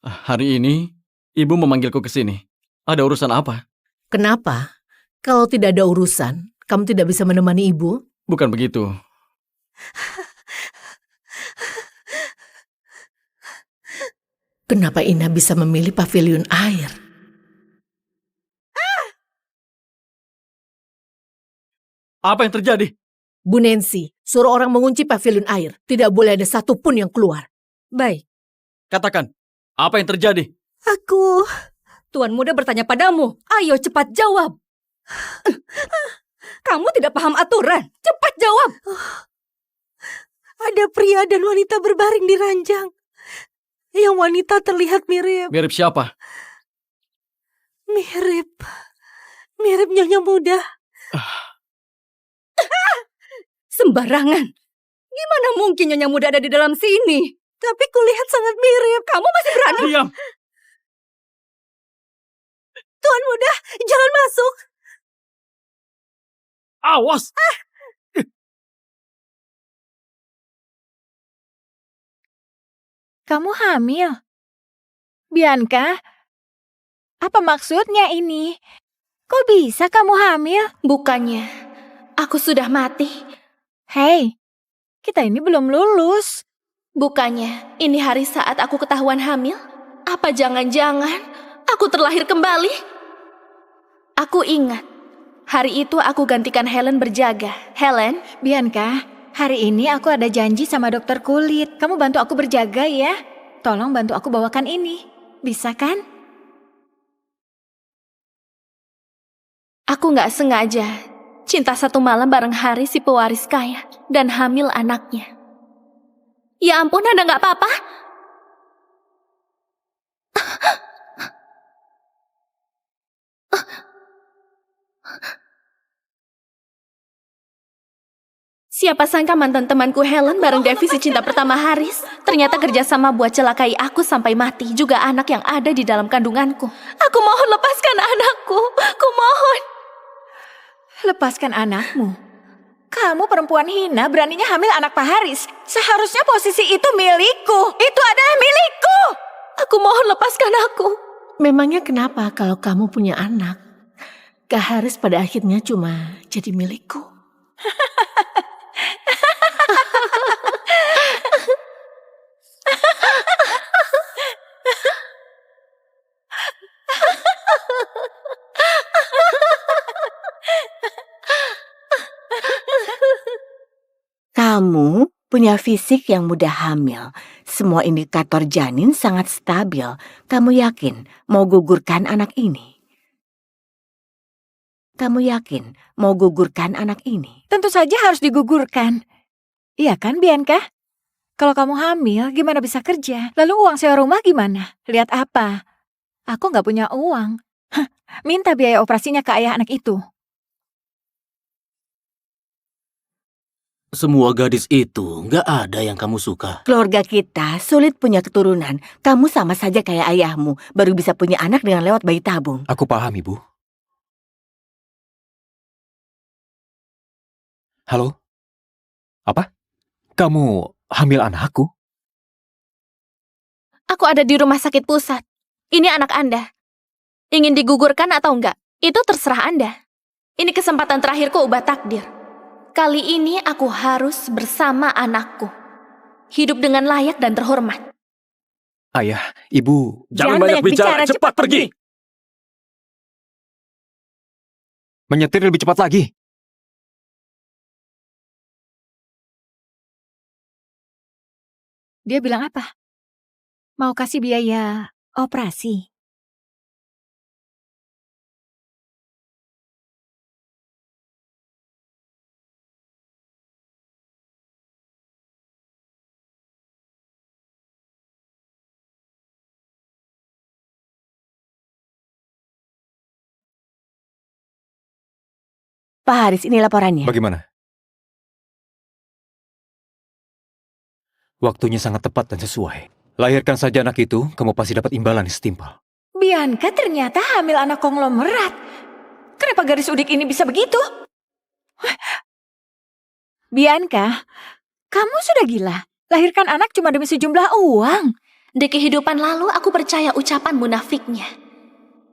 Hari ini, ibu memanggilku ke sini. Ada urusan apa? Kenapa? Kalau tidak ada urusan, kamu tidak bisa menemani ibu? Bukan begitu. Kenapa Ina bisa memilih pavilion air? Apa yang terjadi? Bu Nancy, suruh orang mengunci pavilion air. Tidak boleh ada satupun yang keluar. Baik, Katakan, apa yang terjadi? Aku... Tuan Muda bertanya padamu. Ayo cepat jawab. Kamu tidak paham aturan. Cepat jawab. Ada pria dan wanita berbaring di ranjang. Yang wanita terlihat mirip... Mirip siapa? Mirip Nyonya Muda. Sembarangan. Gimana mungkin Nyonya Muda ada di dalam sini? Tapi kulihat sangat mirip. Kamu masih berani? Diam! Tuan Muda, jangan masuk. Awas! Kamu hamil? Bianca? Apa maksudnya ini? Kok bisa kamu hamil? Bukannya aku sudah mati. Hei, kita ini belum lulus. Bukannya ini hari saat aku ketahuan hamil? Apa jangan-jangan aku terlahir kembali? Aku ingat, hari itu aku gantikan Helen berjaga. Helen? Bianca, hari ini aku ada janji sama dokter kulit. Kamu bantu aku berjaga ya? tolong bantu aku bawakan ini. Bisa kan? Aku nggak sengaja cinta satu malam bareng Haris si pewaris kaya dan hamil anaknya. Ya ampun, Anda nggak apa-apa? Siapa sangka mantan temanku Helen bareng Devi si cinta pertama Haris ternyata kerjasama buat celakai aku sampai mati, juga anak yang ada di dalam kandunganku. Aku mohon lepaskan anakku, aku mohon. Lepaskan anakmu. Kamu perempuan hina beraninya hamil anak Pak Haris. Seharusnya posisi itu milikku. Itu adalah milikku. Aku mohon lepaskan aku. Memangnya kenapa kalau kamu punya anak, Kak Haris pada akhirnya cuma jadi milikku? Kamu punya fisik yang mudah hamil. Semua indikator janin sangat stabil. Kamu yakin mau gugurkan anak ini? Kamu yakin mau gugurkan anak ini? Tentu saja harus digugurkan. Iya kan, Bianca? Kalau kamu hamil, gimana bisa kerja? Lalu uang sewa rumah gimana? Lihat apa? Aku nggak punya uang. Hah, minta biaya operasinya ke ayah anak itu. Semua gadis itu nggak ada yang kamu suka. Keluarga kita sulit punya keturunan. Kamu sama saja kayak ayahmu, baru bisa punya anak dengan lewat bayi tabung. Aku paham, Ibu. Halo? Apa? Kamu hamil anakku? Aku ada di rumah sakit pusat. Ini anak Anda. Ingin digugurkan atau enggak? Itu terserah Anda. Ini kesempatan terakhirku ubah takdir. Kali ini aku harus bersama anakku. Hidup dengan layak dan terhormat. Ayah, Ibu... Jangan banyak bicara, cepat pergi! Menyetir lebih cepat lagi. Dia bilang apa? Mau kasih biaya operasi. Pak Haris, ini laporannya. Bagaimana? Waktunya sangat tepat dan sesuai. Lahirkan saja anak itu, kamu pasti dapat imbalan yang setimpal. Bianca ternyata hamil anak konglomerat. Kenapa garis udik ini bisa begitu? Bianca, kamu sudah gila. Lahirkan anak cuma demi sejumlah uang. Di kehidupan lalu aku percaya ucapan munafiknya.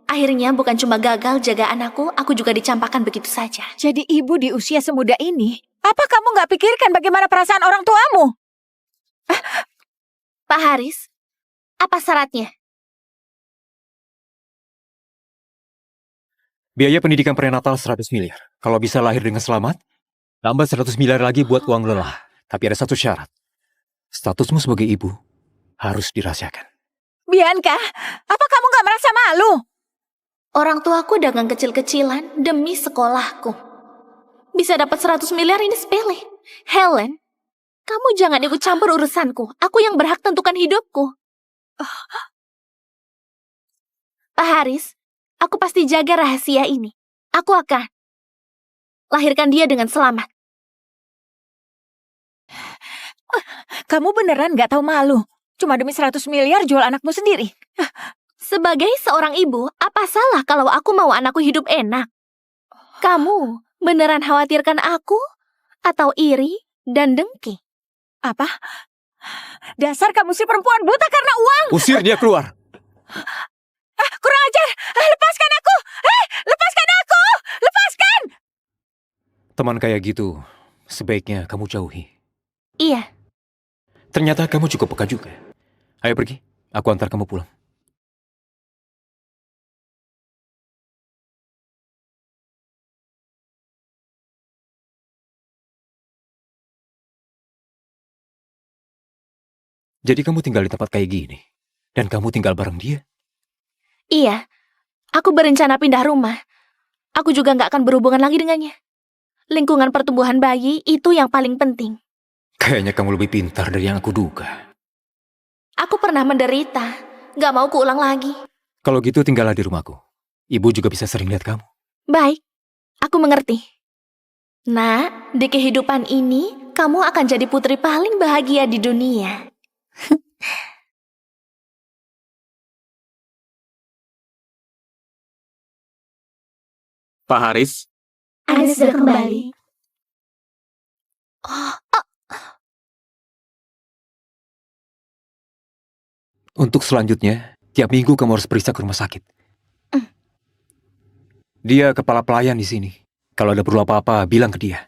Akhirnya bukan cuma gagal jaga anakku, aku juga dicampakkan begitu saja. Jadi ibu di usia semuda ini, apa kamu nggak pikirkan bagaimana perasaan orang tuamu? Pak Haris, apa syaratnya? Biaya pendidikan prenatal 100 miliar. Kalau bisa lahir dengan selamat, tambah 100 miliar lagi buat uang lelah. Tapi ada satu syarat. Statusmu sebagai ibu harus dirahasiakan. Bianca, apa kamu nggak merasa malu? Orang tuaku dagang kecil-kecilan demi sekolahku. Bisa dapat 100 miliar ini sepele. Helen, kamu jangan ikut campur urusanku. Aku yang berhak tentukan hidupku. Pak Haris, aku pasti jaga rahasia ini. Aku akan lahirkan dia dengan selamat. Kamu beneran nggak tahu malu? Cuma demi 100 miliar jual anakmu sendiri. Sebagai seorang ibu, apa salah kalau aku mau anakku hidup enak? Kamu beneran khawatirkan aku? Atau iri dan dengki? Apa? Dasar kamu si perempuan buta karena uang! Usir dia keluar! Kurang ajar! Lepaskan aku! Lepaskan aku! Lepaskan! Teman kayak gitu, sebaiknya kamu jauhi. Iya. Ternyata kamu cukup peka juga. Ayo pergi, aku antar kamu pulang. Jadi kamu tinggal di tempat kayak gini, dan kamu tinggal bareng dia? Iya, aku berencana pindah rumah. Aku juga nggak akan berhubungan lagi dengannya. Lingkungan pertumbuhan bayi itu yang paling penting. Kayaknya kamu lebih pintar dari yang aku duga. Aku pernah menderita, nggak mau keulang lagi. Kalau gitu tinggallah di rumahku. Ibu juga bisa sering lihat kamu. Baik, aku mengerti. Nah, di kehidupan ini, kamu akan jadi putri paling bahagia di dunia. Pak Haris, Anda sudah kembali. Untuk selanjutnya, tiap minggu kamu harus periksa ke rumah sakit. Dia kepala pelayan di sini. Kalau ada perlu apa-apa, bilang ke dia.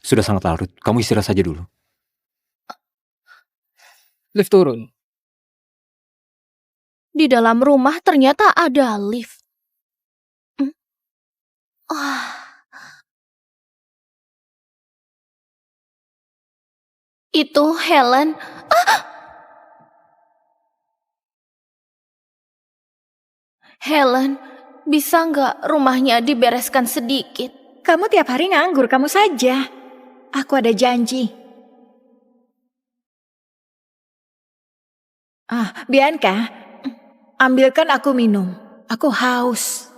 Sudah sangat larut, kamu istirahat saja dulu. Lift turun. Di dalam rumah ternyata ada lift. Itu Helen. Helen, bisa nggak rumahnya dibereskan sedikit? Kamu tiap hari nganggur, kamu saja. Aku ada janji. Bianca, ambilkan aku minum. Aku haus.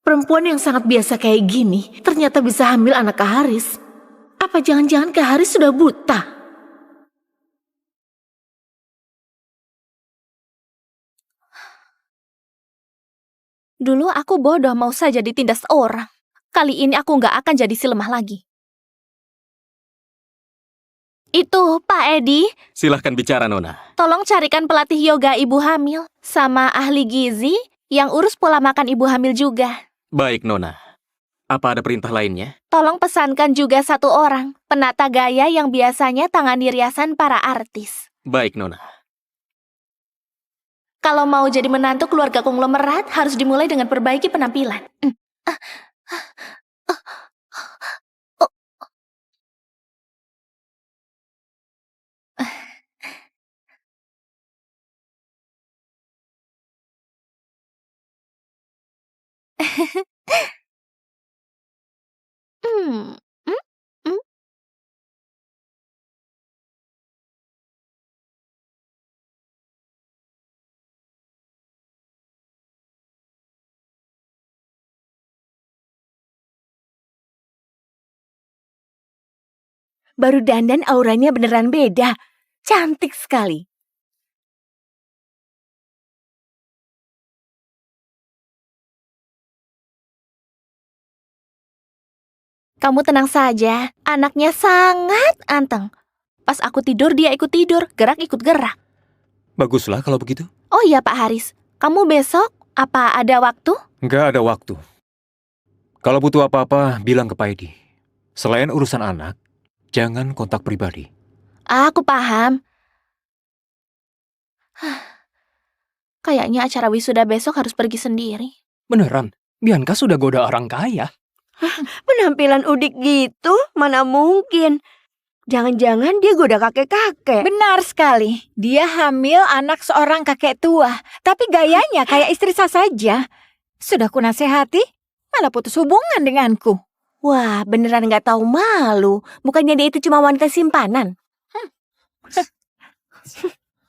Perempuan yang sangat biasa kayak gini ternyata bisa hamil anak Kak Haris. Apa jangan-jangan Kak Haris sudah buta? Dulu aku bodoh mau saja ditindas orang. Kali ini aku nggak akan jadi si lemah lagi. Itu, Pak Edi, silahkan bicara, Nona. tolong carikan pelatih yoga ibu hamil sama ahli gizi yang urus pola makan ibu hamil juga. Baik, Nona. Apa ada perintah lainnya? Tolong pesankan juga satu orang, penata gaya yang biasanya tangani riasan para artis. Baik, Nona. Kalau mau jadi menantu keluarga konglomerat, harus dimulai dengan perbaiki penampilan. Baru dandan auranya beneran beda. Cantik sekali. Kamu tenang saja, anaknya sangat anteng. Pas aku tidur, dia ikut tidur, gerak ikut gerak. Baguslah kalau begitu. Oh iya Pak Haris, kamu besok apa ada waktu? Nggak ada waktu. Kalau butuh apa-apa, bilang ke Pak Edi. Selain urusan anak, jangan kontak pribadi. Aku paham. Kayaknya acara wisuda besok harus pergi sendiri. Beneran? Bianca sudah goda orang kaya. Penampilan udik gitu, mana mungkin. Jangan-jangan dia goda kakek-kakek. Benar sekali. Dia hamil anak seorang kakek tua. Tapi gayanya kayak istri sah saja. Sudah kunasehati, malah putus hubungan denganku. Wah, beneran nggak tahu malu. Bukannya dia itu cuma wanita simpanan.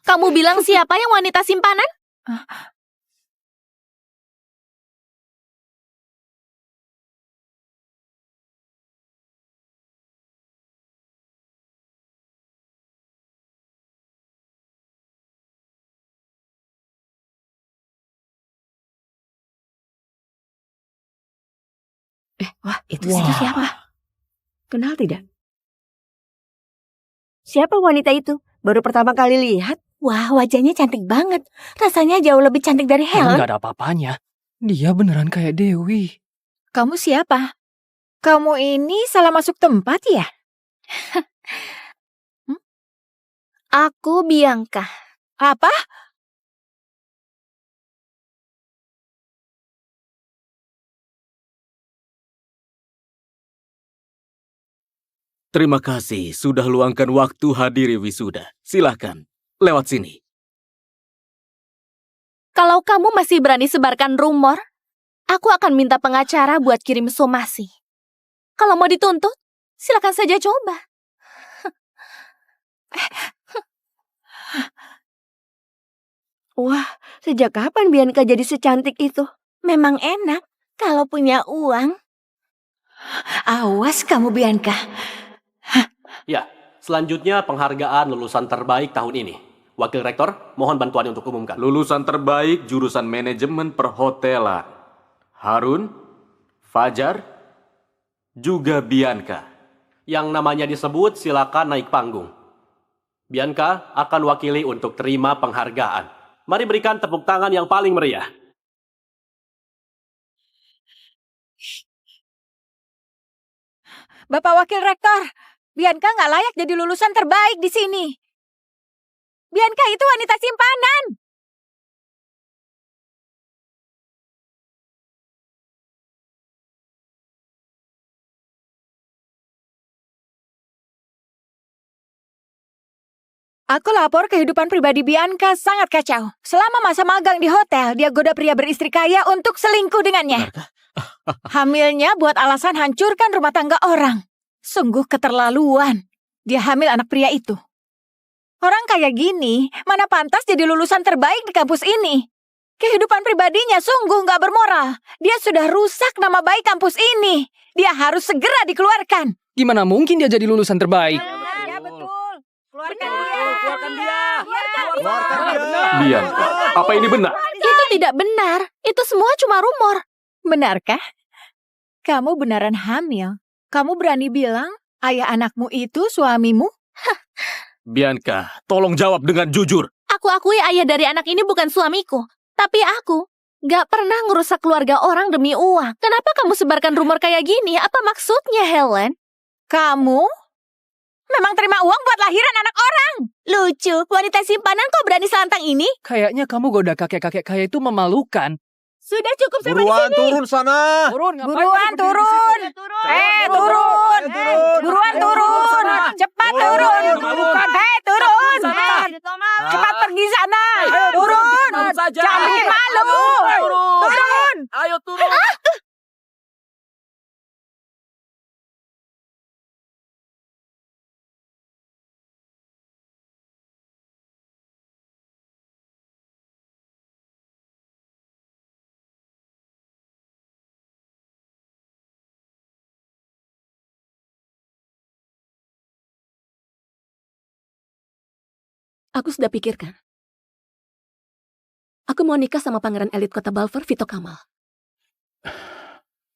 Kamu bilang siapa yang wanita simpanan? Wah, itu siapa? Kenal tidak? Siapa wanita itu? Baru pertama kali lihat. Wah, wajahnya cantik banget. Rasanya jauh lebih cantik dari Helen. Nggak ada apa-apanya. Dia beneran kayak Dewi. Kamu siapa? Kamu ini salah masuk tempat ya? Aku Bianca. Apa? Terima kasih sudah luangkan waktu hadiri wisuda. Silahkan, lewat sini. Kalau kamu masih berani sebarkan rumor, aku akan minta pengacara buat kirim somasi. Kalau mau dituntut, silakan saja coba. Wah, sejak kapan Bianca jadi secantik itu? Memang enak kalau punya uang. Awas kamu, Bianca. Ya, selanjutnya penghargaan lulusan terbaik tahun ini. Wakil Rektor, mohon bantuannya untuk umumkan. Lulusan terbaik jurusan manajemen perhotelan. Harun, Fajar, juga Bianca. Yang namanya disebut silakan naik panggung. Bianca akan wakili untuk terima penghargaan. Mari berikan tepuk tangan yang paling meriah. Bapak Wakil Rektor, Bianca nggak layak jadi lulusan terbaik di sini. Bianca itu wanita simpanan. Aku lapor kehidupan pribadi Bianca sangat kacau. Selama masa magang di hotel, dia goda pria beristri kaya untuk selingkuh dengannya. Hamilnya buat alasan hancurkan rumah tangga orang. Sungguh keterlaluan. Dia hamil anak pria itu. Orang kayak gini, mana pantas jadi lulusan terbaik di kampus ini. Kehidupan pribadinya sungguh nggak bermoral. Dia sudah rusak nama baik kampus ini. Dia harus segera dikeluarkan. Gimana mungkin dia jadi lulusan terbaik? Ya betul. Keluarkan dia. Bianca, apa ini benar? Itu tidak benar. Itu semua cuma rumor. Benarkah? Kamu beneran hamil? Kamu berani bilang ayah anakmu itu suamimu? Bianca, tolong jawab dengan jujur. Aku akui ayah dari anak ini bukan suamiku. Tapi aku gak pernah ngerusak keluarga orang demi uang. Kenapa kamu sebarkan rumor kayak gini? Apa maksudnya, Helen? Kamu memang terima uang buat lahiran anak orang. Lucu, wanita simpanan kok berani selantang ini? Kayaknya kamu goda kakek-kakek kaya itu memalukan. Sudah cukup sampai di Buruan sini. turun sana. Buruan turun. Turun. Buruan turun. Cepat turun. Turun. Cepat pergi sana. Turun. Jangan bikin malu. Turun. Ayo turun. Aku sudah pikirkan. Aku mau nikah sama pangeran elit kota Balfour, Vito Kamal.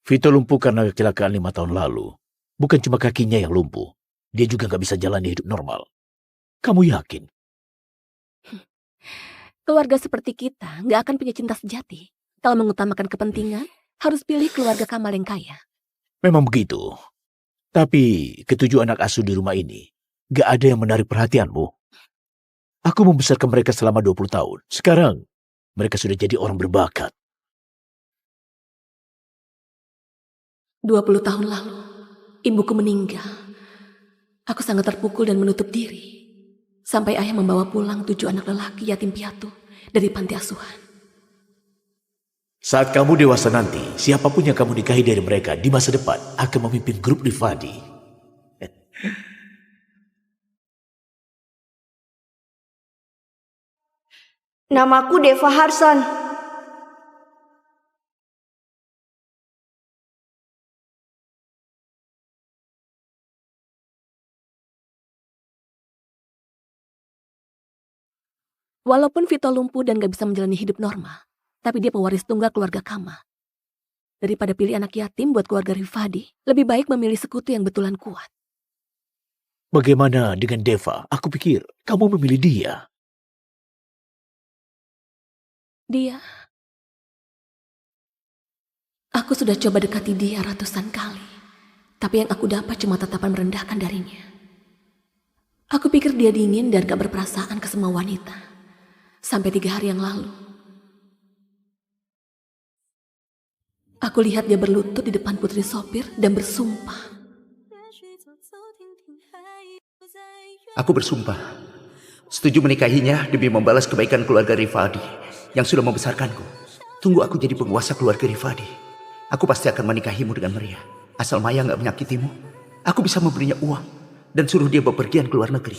Vito lumpuh karena kecelakaan 5 tahun lalu. Bukan cuma kakinya yang lumpuh. Dia juga gak bisa jalani hidup normal. Kamu yakin? Keluarga seperti kita nggak akan punya cinta sejati. Kalau mengutamakan kepentingan, harus pilih keluarga Kamal yang kaya. Memang begitu. Tapi ketujuh anak asuh di rumah ini, gak ada yang menarik perhatianmu. Aku membesarkan mereka selama 20 tahun. Sekarang, mereka sudah jadi orang berbakat. 20 tahun lalu, ibuku meninggal. Aku sangat terpukul dan menutup diri. Sampai ayah membawa pulang 7 anak lelaki yatim piatu dari panti asuhan. Saat kamu dewasa nanti, siapapun yang kamu nikahi dari mereka di masa depan akan memimpin grup Rifadi. Namaku Deva Harsan. Walaupun Vito lumpuh dan gak bisa menjalani hidup normal, tapi dia pewaris tunggal keluarga Kamal. Daripada pilih anak yatim buat keluarga Rifadi, lebih baik memilih sekutu yang betulan kuat. Bagaimana dengan Deva? Aku pikir kamu memilih dia. Aku sudah coba dekati dia ratusan kali, tapi yang aku dapat cuma tatapan merendahkan darinya. Aku pikir dia dingin dan gak berperasaan ke semua wanita. Sampai 3 hari yang lalu. Aku lihat dia berlutut di depan putri sopir dan bersumpah. Aku bersumpah, setuju menikahinya demi membalas kebaikan keluarga Rifadi yang sudah membesarkanku. Tunggu aku jadi penguasa keluarga Rifadi. Aku pasti akan menikahimu dengan meriah. Asal Maya gak menyakitimu, aku bisa memberinya uang dan suruh dia bepergian ke luar negeri.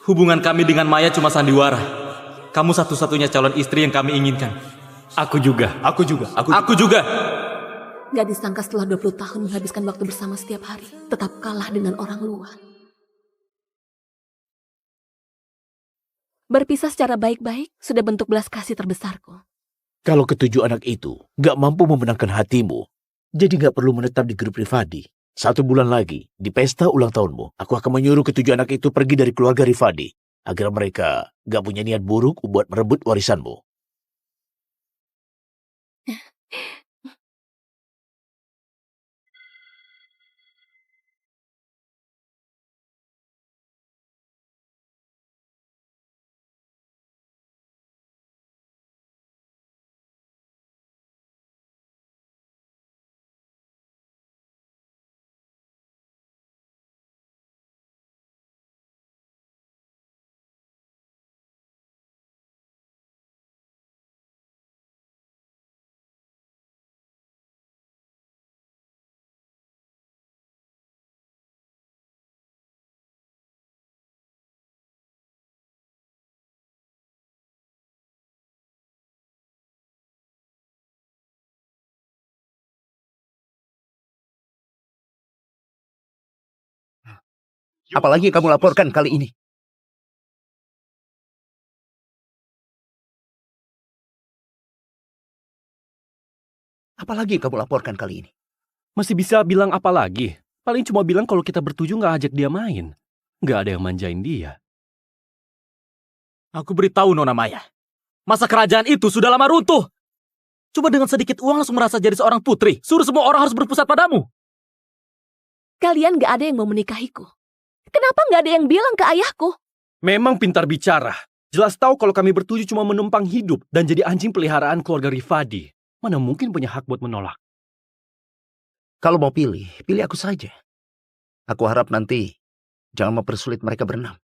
Hubungan kami dengan Maya cuma sandiwara. Kamu satu-satunya calon istri yang kami inginkan. Aku juga. Aku juga. Gak disangka setelah 20 tahun menghabiskan waktu bersama setiap hari, tetap kalah dengan orang luar. Berpisah secara baik-baik sudah bentuk belas kasih terbesarku. Kalau ketujuh anak itu gak mampu memenangkan hatimu, jadi gak perlu menetap di grup Rifadi. 1 bulan lagi, di pesta ulang tahunmu, aku akan menyuruh ketujuh anak itu pergi dari keluarga Rifadi, agar mereka gak punya niat buruk buat merebut warisanmu. Apalagi kamu laporkan kali ini? Apalagi kamu laporkan kali ini? Masih bisa bilang apa lagi? Paling cuma bilang kalau kita bertujuh gak ajak dia main. Gak ada yang manjain dia. Aku beritahu Nona Maya. Masa kerajaan itu sudah lama runtuh. Coba dengan sedikit uang langsung merasa jadi seorang putri. Suruh semua orang harus berpusat padamu. Kalian gak ada yang mau menikahiku. Kenapa gak ada yang bilang ke ayahku? Memang pintar bicara. Jelas tahu kalau kami bertujuh cuma menumpang hidup dan jadi anjing peliharaan keluarga Rifadi. Mana mungkin punya hak buat menolak. Kalau mau pilih, pilih aku saja. Aku harap nanti jangan mempersulit mereka berenam.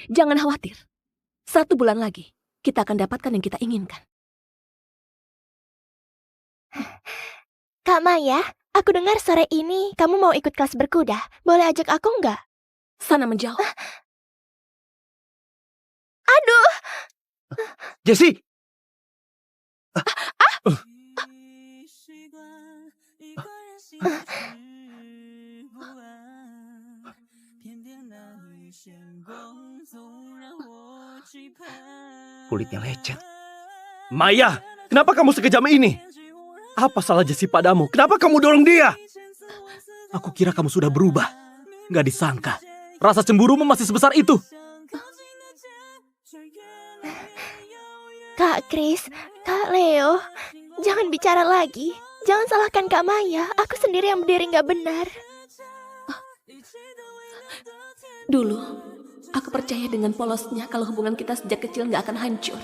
Jangan khawatir. 1 bulan lagi, kita akan dapatkan yang kita inginkan. Kak Maya, aku dengar sore ini kamu mau ikut kelas berkuda. Boleh ajak aku nggak? Sana menjauh. Aduh! Jessie! Kulitnya lecet. Maya, kenapa kamu sekejam ini? Apa salah Jessie padamu? Kenapa kamu dorong dia? Aku kira kamu sudah berubah. Gak disangka. Rasa cemburumu masih sebesar itu. Kak Chris, Kak Leo, jangan bicara lagi. Jangan salahkan Kak Maya. Aku sendiri yang berdiri nggak benar. Dulu, aku percaya dengan polosnya kalau hubungan kita sejak kecil nggak akan hancur.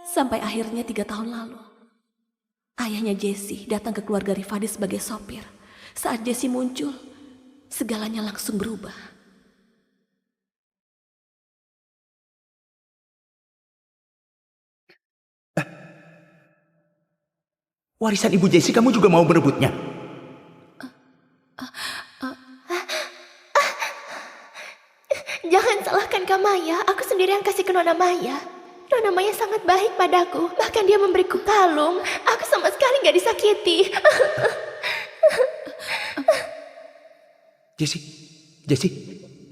Sampai akhirnya 3 tahun lalu. Ayahnya Jessie datang ke keluarga Rifadi sebagai sopir. Saat Jessie muncul, segalanya langsung berubah. Warisan ibu Jessie kamu juga mau merebutnya? Jangan salahkan Kak Maya. Aku sendiri yang kasih ke Nona Maya. Nona Maya sangat baik padaku. Bahkan dia memberiku kalung. Aku sama sekali gak disakiti. Jessie,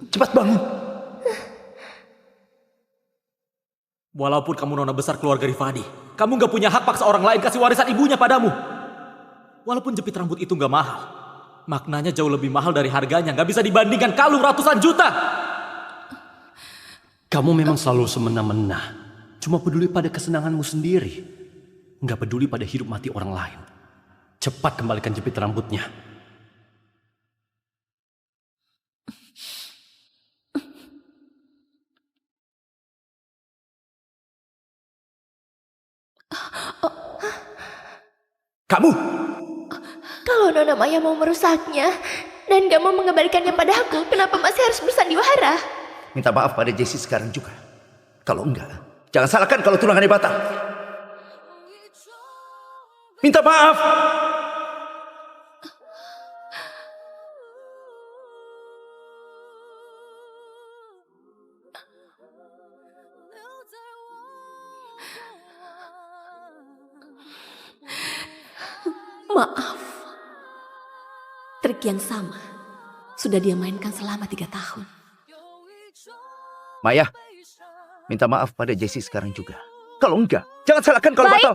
cepat bangun. Walaupun kamu nona besar keluarga Rifadi, kamu gak punya hak paksa orang lain kasih warisan ibunya padamu. Walaupun jepit rambut itu gak mahal, Maknanya jauh lebih mahal dari harganya. Nggak bisa dibandingkan kalung ratusan juta. Kamu memang selalu semena-mena. Cuma peduli pada kesenanganmu sendiri. Nggak peduli pada hidup mati orang lain. Cepat kembalikan jepit rambutnya. Kamu! Kalau Nona Maya mau merusaknya dan gak mau mengembalikannya padaku, kenapa masih harus bersandiwara? Minta maaf pada Jessie sekarang juga. Kalau enggak, jangan salahkan kalau tunangannya batal. Minta maaf! Maaf. Trik yang sama sudah dia mainkan selama 3 tahun. Maya, minta maaf pada Jessie sekarang juga. Kalau enggak, jangan salahkan kalau Baik. batal.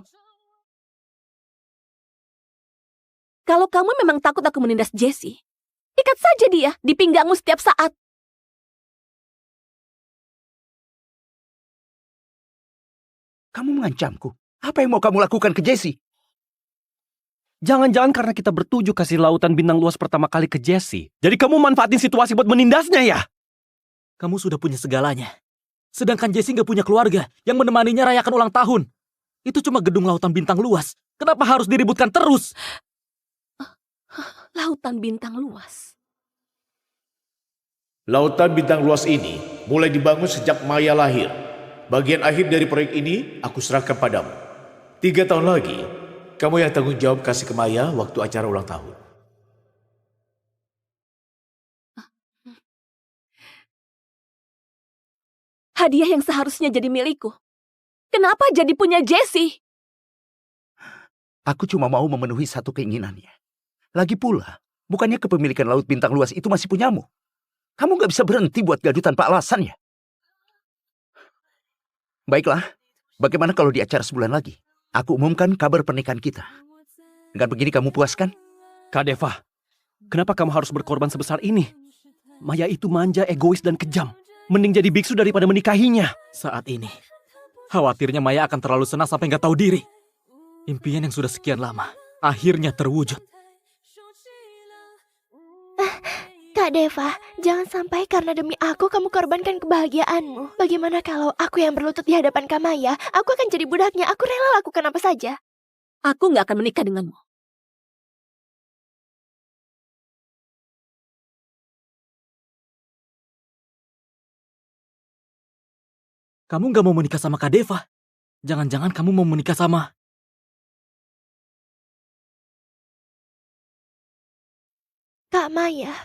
Kalau kamu memang takut aku menindas Jessie, ikat saja dia di pinggangmu setiap saat. Kamu mengancamku. Apa yang mau kamu lakukan ke Jessie? Jangan-jangan karena kita bertujuh kasih lautan bintang luas pertama kali ke Jessie. Jadi kamu manfaatin situasi buat menindasnya ya? Kamu sudah punya segalanya. Sedangkan Jessie gak punya keluarga yang menemaninya rayakan ulang tahun. Itu cuma gedung lautan bintang luas. Kenapa harus diributkan terus? Lautan bintang luas. Lautan bintang luas ini mulai dibangun sejak Maya lahir. Bagian akhir dari proyek ini aku serahkan padamu. 3 tahun lagi, kamu yang tanggung jawab kasih ke Maya waktu acara ulang tahun. Hadiah yang seharusnya jadi milikku. Kenapa jadi punya Jessie? Aku cuma mau memenuhi satu keinginannya. Lagi pula, bukannya kepemilikan laut bintang luas itu masih punyamu. Kamu gak bisa berhenti buat gaduh tanpa alasan ya? Baiklah, bagaimana kalau di acara sebulan lagi aku umumkan kabar pernikahan kita? Dengan begini kamu puas kan? Kak Deva, kenapa kamu harus berkorban sebesar ini? Maya itu manja, egois, dan kejam. Mending jadi biksu daripada menikahinya. Saat ini, khawatirnya Maya akan terlalu senang sampai nggak tahu diri. Impian yang sudah sekian lama, akhirnya terwujud. Kak Deva, jangan sampai karena demi aku kamu korbankan kebahagiaanmu. Bagaimana kalau aku yang berlutut di hadapan Kak Maya, aku akan jadi budaknya, aku rela lakukan apa saja. Aku nggak akan menikah denganmu. Kamu nggak mau menikah sama Kak Deva? Jangan-jangan kamu mau menikah sama... Kak Maya,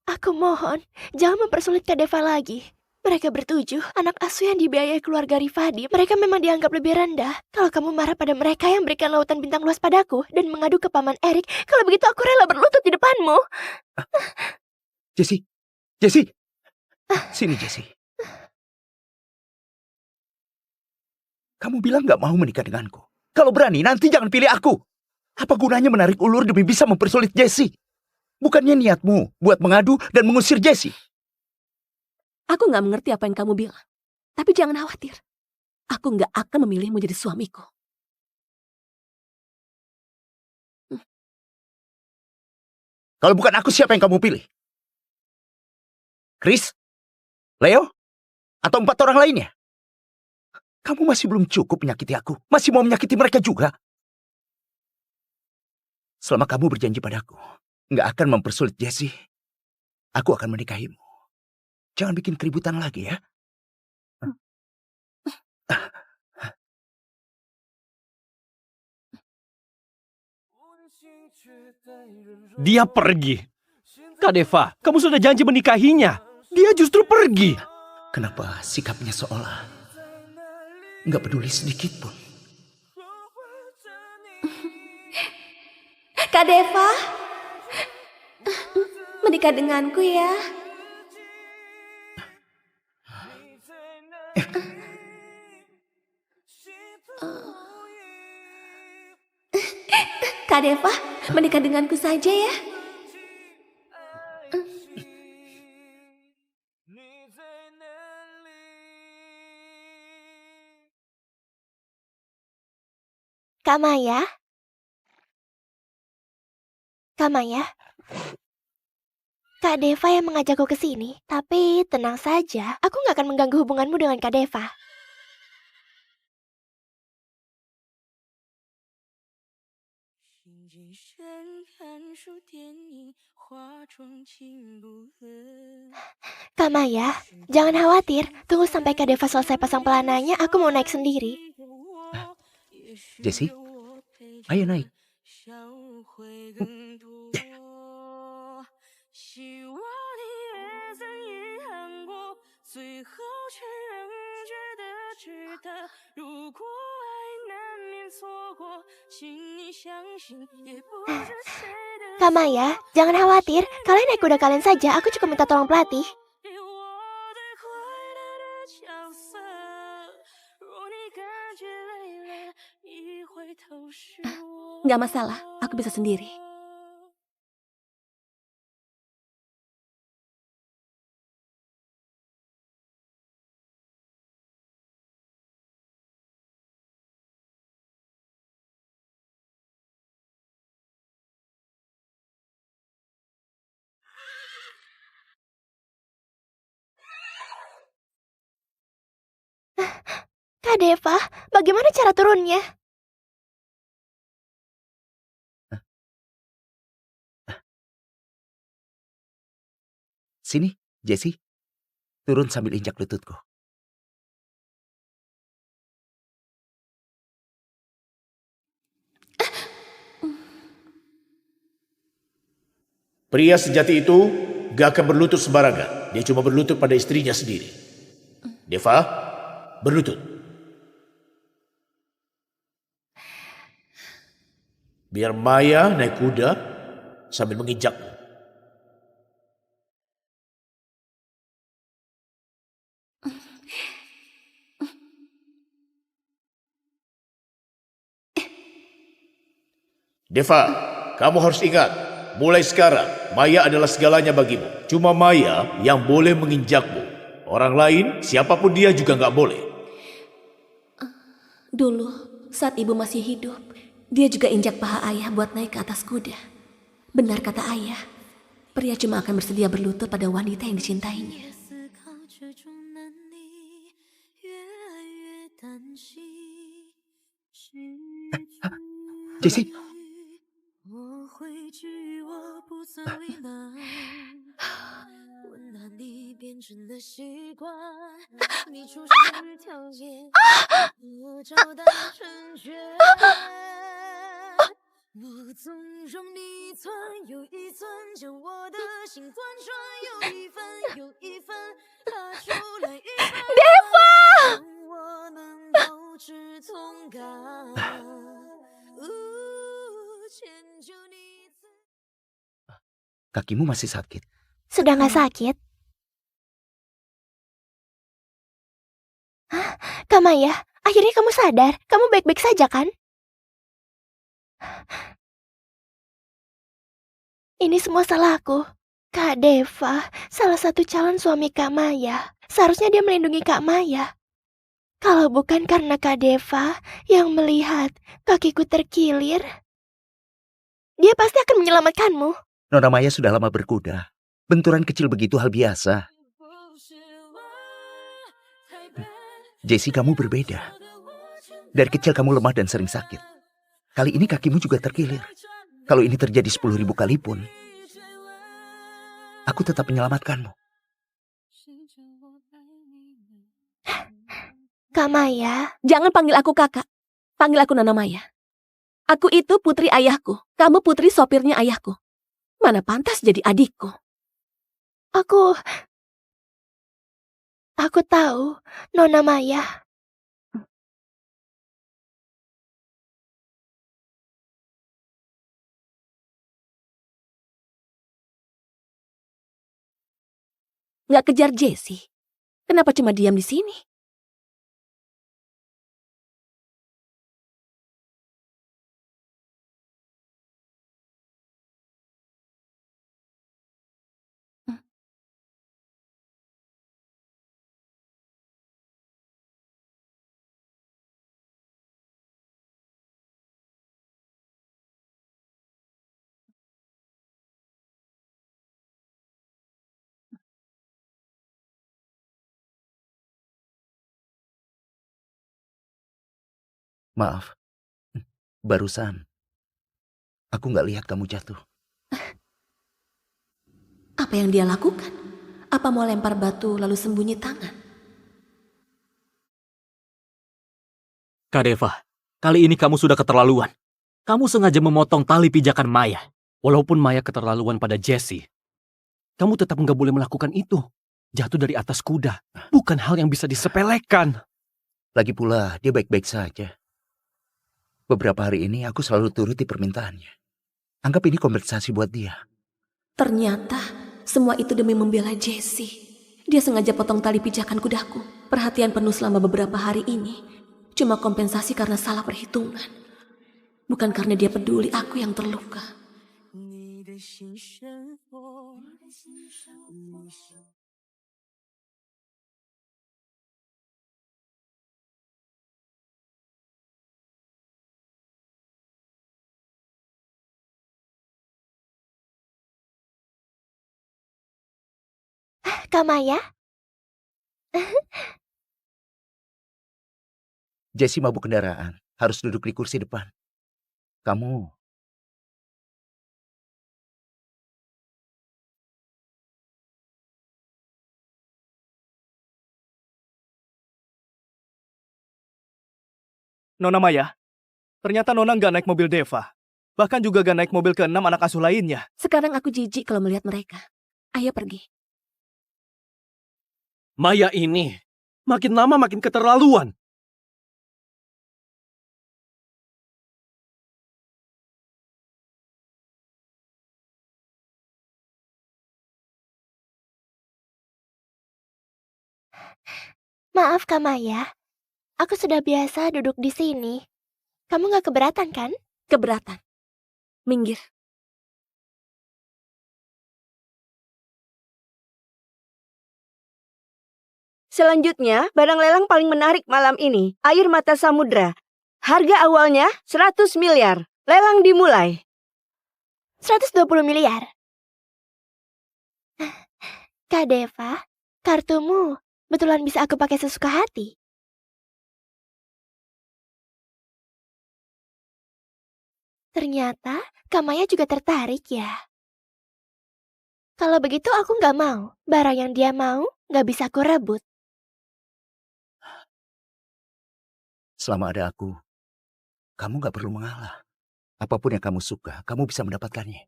aku mohon, jangan mempersulit Kak Deva lagi. Mereka bertujuh, anak asuh yang dibiayai keluarga Rifadi, mereka memang dianggap lebih rendah. Kalau kamu marah pada mereka yang berikan lautan bintang luas padaku dan mengadu ke Paman Erik, kalau begitu aku rela berlutut di depanmu. Jessie, Jessie, sini Jessie. Kamu bilang gak mau menikah denganku. Kalau berani, nanti jangan pilih aku. Apa gunanya menarik ulur demi bisa mempersulit Jessie? Bukannya niatmu buat mengadu dan mengusir Jessie? Aku nggak mengerti apa yang kamu bilang. Tapi jangan khawatir. Aku nggak akan memilihmu jadi suamiku. Kalau bukan aku, siapa yang kamu pilih? Chris? Leo? Atau 4 orang lainnya? Kamu masih belum cukup menyakiti aku. Masih mau menyakiti mereka juga. Selama kamu berjanji padaku nggak akan mempersulit Jessie, aku akan menikahimu. Jangan bikin keributan lagi ya. Dia pergi. Kak Deva, kamu sudah janji menikahinya. Dia justru pergi. Kenapa sikapnya seolah nggak peduli sedikit pun? Kak Deva, menikah denganku ya. Kak Deva, menikah denganku saja ya. Kak Maya? Kak Maya? Kak Deva yang mengajakku ke sini. Tapi tenang saja, aku nggak akan mengganggu hubunganmu dengan Kak Deva. Kak Maya, jangan khawatir. Tunggu sampai Kak Deva selesai pasang pelananya, aku mau naik sendiri. Jessie, ayo naik. Kak Maya, jangan khawatir. Kalian naik kuda kalian saja, aku cukup minta tolong pelatih. Nggak masalah, aku bisa sendiri. Kak Deva, bagaimana cara turunnya? Sini, Jessie. Turun sambil injak lututku. Pria sejati itu gak akan berlutut sembarangan. Dia cuma berlutut pada istrinya sendiri. Deva, berlutut. Biar Maya naik kuda sambil menginjakmu. Deva, kamu harus ingat, mulai sekarang Maya adalah segalanya bagimu. Cuma Maya yang boleh menginjakmu. Orang lain, siapapun dia juga nggak boleh. Dulu, saat ibu masih hidup, dia juga injak paha ayah buat naik ke atas kuda. Benar kata ayah, pria cuma akan bersedia berlutut pada wanita yang dicintainya. Jessie. Kakimu masih sakit. Sudah nggak sakit? Hah? Kak Maya, akhirnya kamu sadar. Kamu baik-baik saja kan? Ini semua salahku. Kak Deva, salah satu calon suami Kak Maya. Seharusnya dia melindungi Kak Maya. Kalau bukan karena Kak Deva yang melihat kakiku terkilir, dia pasti akan menyelamatkanmu. Nona Maya sudah lama berkuda. Benturan kecil begitu hal biasa. Jessie, kamu berbeda. Dari kecil kamu lemah dan sering sakit. Kali ini kakimu juga terkilir. Kalau ini terjadi 10.000 kali pun, aku tetap menyelamatkanmu. Kak Maya. Jangan panggil aku kakak. Panggil aku Nona Maya. Aku itu putri ayahku. Kamu putri sopirnya ayahku. Mana pantas jadi adikku. Aku tahu, Nona Maya. Nggak kejar Jessie. Kenapa cuma diam di sini? Maaf, barusan aku nggak lihat kamu jatuh. Apa yang dia lakukan? Apa mau lempar batu lalu sembunyi tangan? Kak Deva, kali ini kamu sudah keterlaluan. Kamu sengaja memotong tali pijakan Maya. Walaupun Maya keterlaluan pada Jessie, kamu tetap nggak boleh melakukan itu. Jatuh dari atas kuda, bukan hal yang bisa disepelekan. Lagi pula, dia baik-baik saja. Beberapa hari ini aku selalu turuti permintaannya. Anggap ini kompensasi buat dia. Ternyata semua itu demi membela Jessie. Dia sengaja potong tali pijakan kudaku. Perhatian penuh selama beberapa hari ini cuma kompensasi karena salah perhitungan. Bukan karena dia peduli aku yang terluka. Kak Maya? Jessie mabuk kendaraan, harus duduk di kursi depan. Kamu... Nona Maya, ternyata Nona nggak naik mobil Deva. Bahkan juga gak naik mobil ke-6 anak asuh lainnya. Sekarang aku jijik kalau melihat mereka. Ayo pergi. Maya ini makin lama makin keterlaluan. Maaf Kak Maya, aku sudah biasa duduk di sini. Kamu gak keberatan kan? Keberatan. Minggir. Selanjutnya, barang lelang paling menarik malam ini, air mata samudra. Harga awalnya 100 miliar. Lelang dimulai. 120 miliar. Kak Deva, kartumu betulan bisa aku pakai sesuka hati. Ternyata Kak Maya juga tertarik ya. Kalau begitu aku nggak mau. Barang yang dia mau nggak bisa aku rebut. Selama ada aku, kamu gak perlu mengalah. Apapun yang kamu suka, kamu bisa mendapatkannya.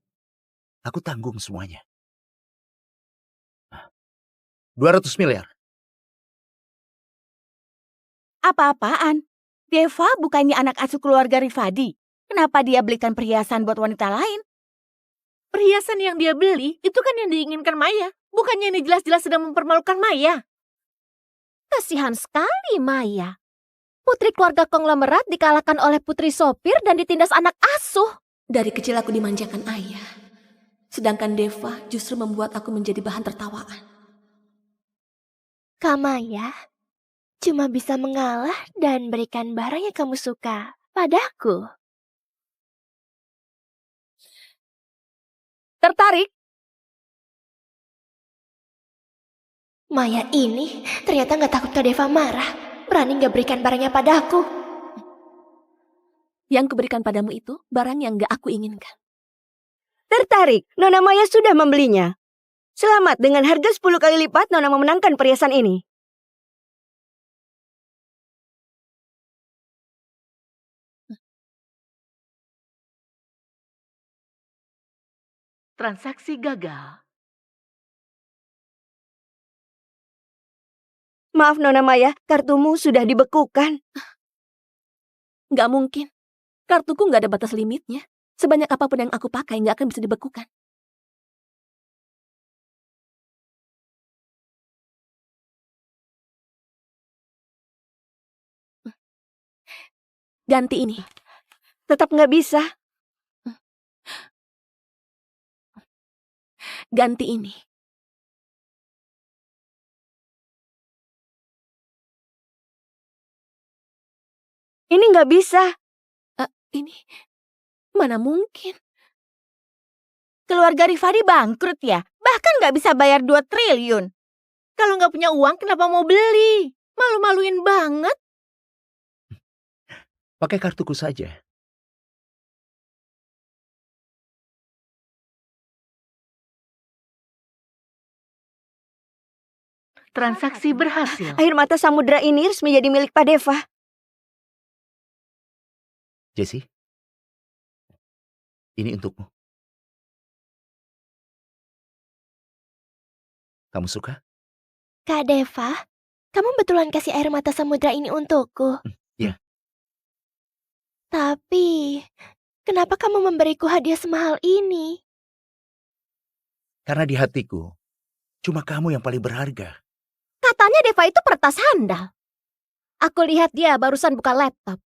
Aku tanggung semuanya. 200 miliar. Apa-apaan? Deva bukannya anak asuh keluarga Rifadi. Kenapa dia belikan perhiasan buat wanita lain? Perhiasan yang dia beli, itu kan yang diinginkan Maya. Bukannya ini jelas-jelas sedang mempermalukan Maya. Kasihan sekali Maya. Putri keluarga konglomerat dikalahkan oleh putri sopir dan ditindas anak asuh. Dari kecil aku dimanjakan ayah. Sedangkan Deva justru membuat aku menjadi bahan tertawaan. Kak Maya cuma bisa mengalah dan berikan barang yang kamu suka padaku. Tertarik? Maya ini ternyata gak takut Kak Deva marah. Berani gak berikan barangnya padaku. Yang kuberikan padamu itu barang yang gak aku inginkan. Tertarik, Nona Maya sudah membelinya. Selamat, dengan harga 10 kali lipat Nona memenangkan perhiasan ini. Transaksi gagal. Maaf Nona Maya, kartumu sudah dibekukan. Gak mungkin. Kartuku gak ada batas limitnya. Sebanyak apapun yang aku pakai gak akan bisa dibekukan. Ganti ini. Tetap gak bisa. Ganti ini. Ini nggak bisa. Ini mana mungkin? Keluarga Rifadi bangkrut ya? Bahkan nggak bisa bayar 2 triliun. Kalau nggak punya uang, kenapa mau beli? Malu-maluin banget. Pakai kartuku saja. Transaksi berhasil. Air mata samudra ini resmi jadi milik Pak Deva. Jessie, ini untukmu. Kamu suka? Kak Deva, kamu betulan kasih air mata samudra ini untukku. Iya. Tapi, kenapa kamu memberiku hadiah semahal ini? Karena di hatiku, cuma kamu yang paling berharga. Katanya Deva itu peretas handal. Aku lihat dia barusan buka laptop.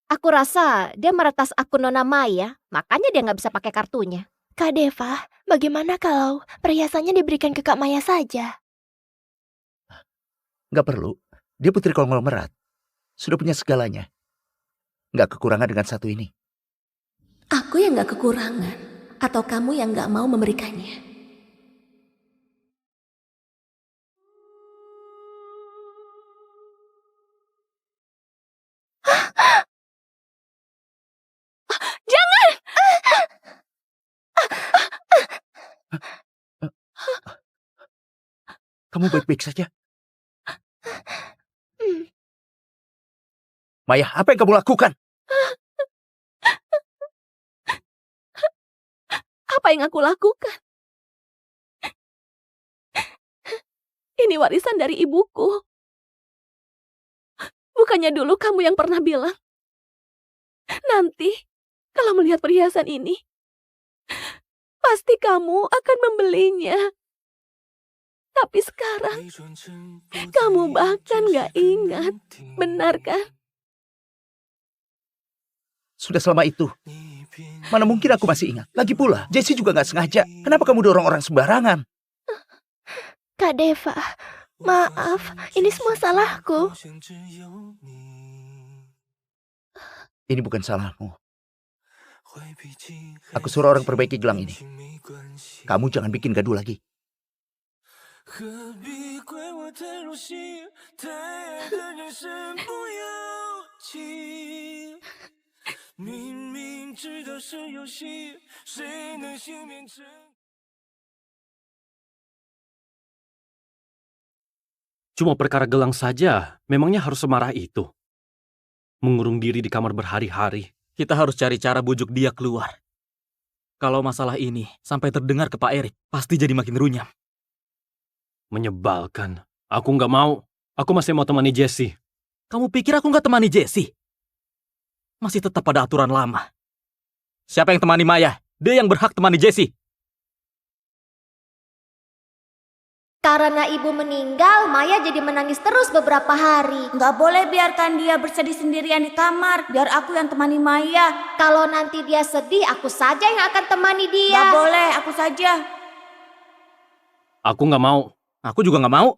Aku rasa dia meretas akun Nona Maya, makanya dia nggak bisa pakai kartunya. Kak Deva, bagaimana kalau perhiasannya diberikan ke Kak Maya saja? Nggak perlu. Dia putri konglomerat. Sudah punya segalanya. Nggak kekurangan dengan satu ini. Aku yang gak kekurangan, atau kamu yang gak mau memberikannya? Jangan! Kamu baik-baik saja? Maya, apa yang kamu lakukan? Apa yang aku lakukan? Ini warisan dari ibuku. Bukannya dulu kamu yang pernah bilang, nanti kalau melihat perhiasan ini, pasti kamu akan membelinya. Tapi sekarang, kamu bahkan gak ingat. Benar kan? Sudah selama itu. Mana mungkin aku masih ingat. Lagi pula, Jessie juga nggak sengaja. Kenapa kamu dorong orang sembarangan? Kak Deva, maaf, ini semua salahku. Ini bukan salahmu. Aku suruh orang perbaiki gelang ini. Kamu jangan bikin gaduh lagi. Cuma perkara gelang saja, memangnya harus semarah itu? Mengurung diri di kamar berhari-hari. Kita harus cari cara bujuk dia keluar. Kalau masalah ini sampai terdengar ke Pak Erik, pasti jadi makin runyam. Menyebalkan. Aku nggak mau. Aku masih mau temani Jessie. Kamu pikir aku nggak temani Jessie? Masih tetap pada aturan lama. Siapa yang temani Maya? Dia yang berhak temani Jessie. Karena ibu meninggal, Maya jadi menangis terus beberapa hari. Nggak boleh biarkan dia bersedih sendirian di kamar. Biar aku yang temani Maya. Kalau nanti dia sedih, aku saja yang akan temani dia. Nggak boleh, aku saja. Aku nggak mau. Aku juga nggak mau.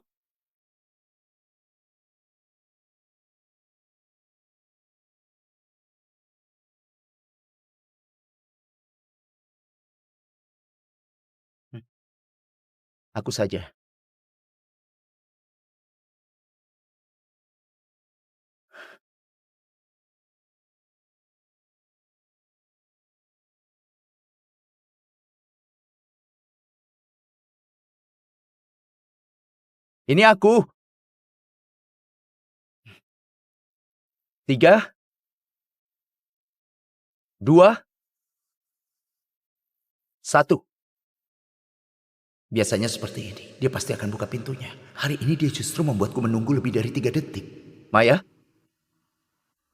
Aku saja. Ini aku. 3, 2, 1. Biasanya seperti ini. Dia pasti akan buka pintunya. Hari ini dia justru membuatku menunggu lebih dari 3 detik. Maya,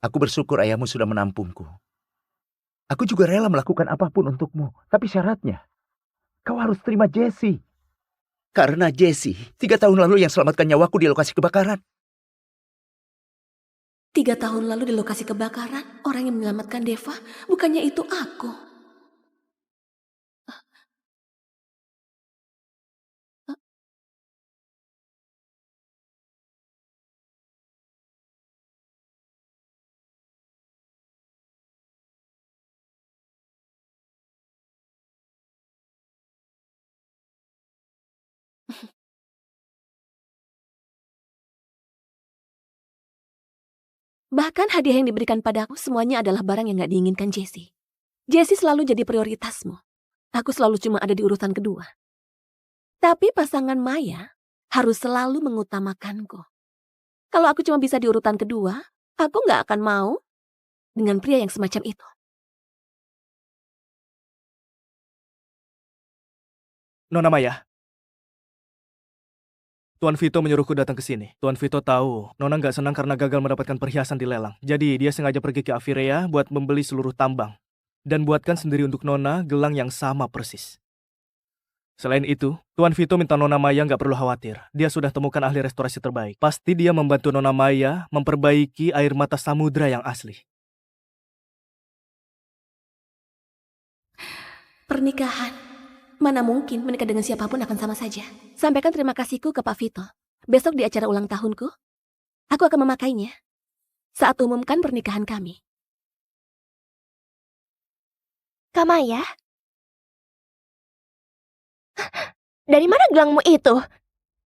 aku bersyukur ayahmu sudah menampungku. Aku juga rela melakukan apapun untukmu. Tapi syaratnya, kau harus terima Jessie. Karena Jessie, 3 tahun lalu yang selamatkan nyawaku di lokasi kebakaran. 3 tahun lalu di lokasi kebakaran, orang yang menyelamatkan Deva, bukannya itu aku. Bahkan hadiah yang diberikan padaku semuanya adalah barang yang gak diinginkan Jessie. Jessie selalu jadi prioritasmu. Aku selalu cuma ada di urutan kedua. Tapi pasangan Maya harus selalu mengutamakanku. Kalau aku cuma bisa di urutan kedua, aku gak akan mau dengan pria yang semacam itu. Nona Maya. Tuan Vito menyuruhku datang ke sini. Tuan Vito tahu Nona nggak senang karena gagal mendapatkan perhiasan di lelang. Jadi dia sengaja pergi ke Avirea buat membeli seluruh tambang. Dan buatkan sendiri untuk Nona gelang yang sama persis. Selain itu, Tuan Vito minta Nona Maya nggak perlu khawatir. Dia sudah temukan ahli restorasi terbaik. Pasti dia membantu Nona Maya memperbaiki air mata samudra yang asli. Pernikahan. Mana mungkin menikah dengan siapapun akan sama saja. Sampaikan terima kasihku ke Pak Vito. Besok di acara ulang tahunku, aku akan memakainya saat umumkan pernikahan kami. Kak Maya? Dari mana gelangmu itu?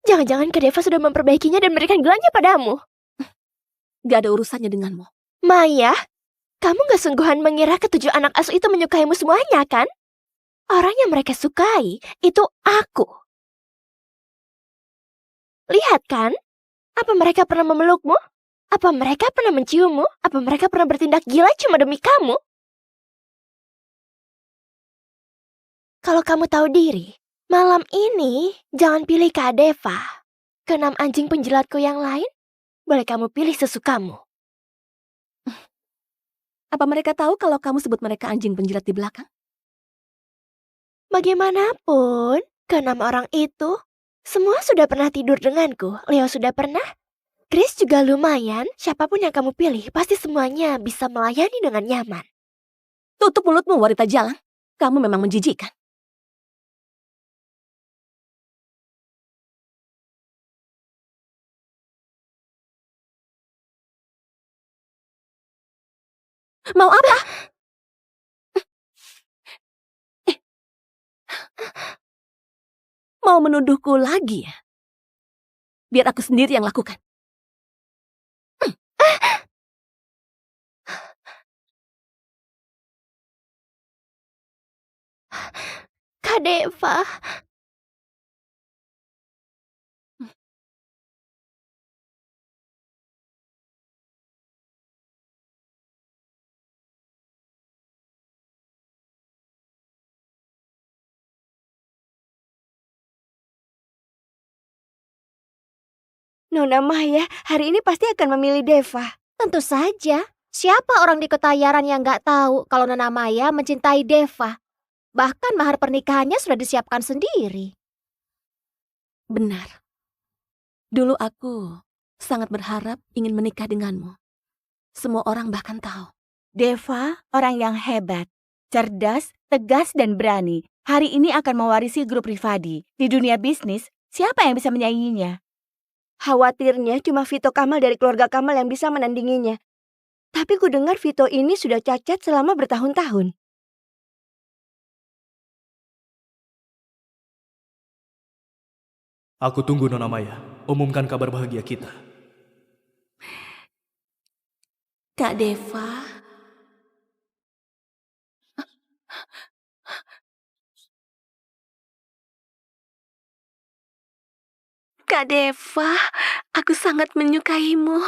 Jangan-jangan Kak Deva sudah memperbaikinya dan memberikan gelangnya padamu. Gak ada urusannya denganmu. Maya, kamu gak sungguhan mengira ketujuh anak asuh itu menyukaimu semuanya, kan? Orang yang mereka sukai itu aku. Lihat kan? Apa mereka pernah memelukmu? Apa mereka pernah menciummu? Apa mereka pernah bertindak gila cuma demi kamu? Kalau kamu tahu diri, malam ini jangan pilih Kak Deva. Keenam anjing penjilatku yang lain, boleh kamu pilih sesukamu. Apa mereka tahu kalau kamu sebut mereka anjing penjilat di belakang? Bagaimanapun, keenam orang itu semua sudah pernah tidur denganku. Leo sudah pernah. Chris juga lumayan. Siapapun yang kamu pilih, pasti semuanya bisa melayani dengan nyaman. Tutup mulutmu, wanita jalang. Kamu memang menjijikkan. Mau apa? Mau menuduhku lagi ya? Biar aku sendiri yang lakukan. Kak Deva. Nona Maya hari ini pasti akan memilih Deva. Tentu saja. Siapa orang di Ketayaran yang nggak tahu kalau Nona Maya mencintai Deva? Bahkan mahar pernikahannya sudah disiapkan sendiri. Benar. Dulu aku sangat berharap ingin menikah denganmu. Semua orang bahkan tahu. Deva orang yang hebat, cerdas, tegas, dan berani. Hari ini akan mewarisi grup Rifadi. Di dunia bisnis, siapa yang bisa menyainginya? Khawatirnya cuma Vito Kamal dari keluarga Kamal yang bisa menandinginya. Tapi ku dengar Vito ini sudah cacat selama bertahun-tahun. Aku tunggu Nona Maya. Umumkan kabar bahagia kita. Kak Deva. Kak Deva, aku sangat menyukaimu.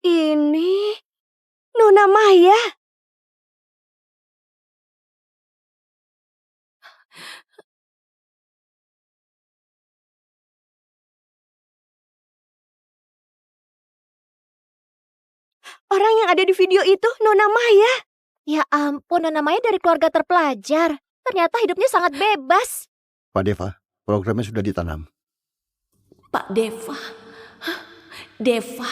Ini Nona Maya. Orang yang ada di video itu Nona Maya. Ya ampun, Nona Maya dari keluarga terpelajar. Ternyata hidupnya sangat bebas. Pak Deva, programnya sudah ditanam. Pak Deva. Hah? Deva,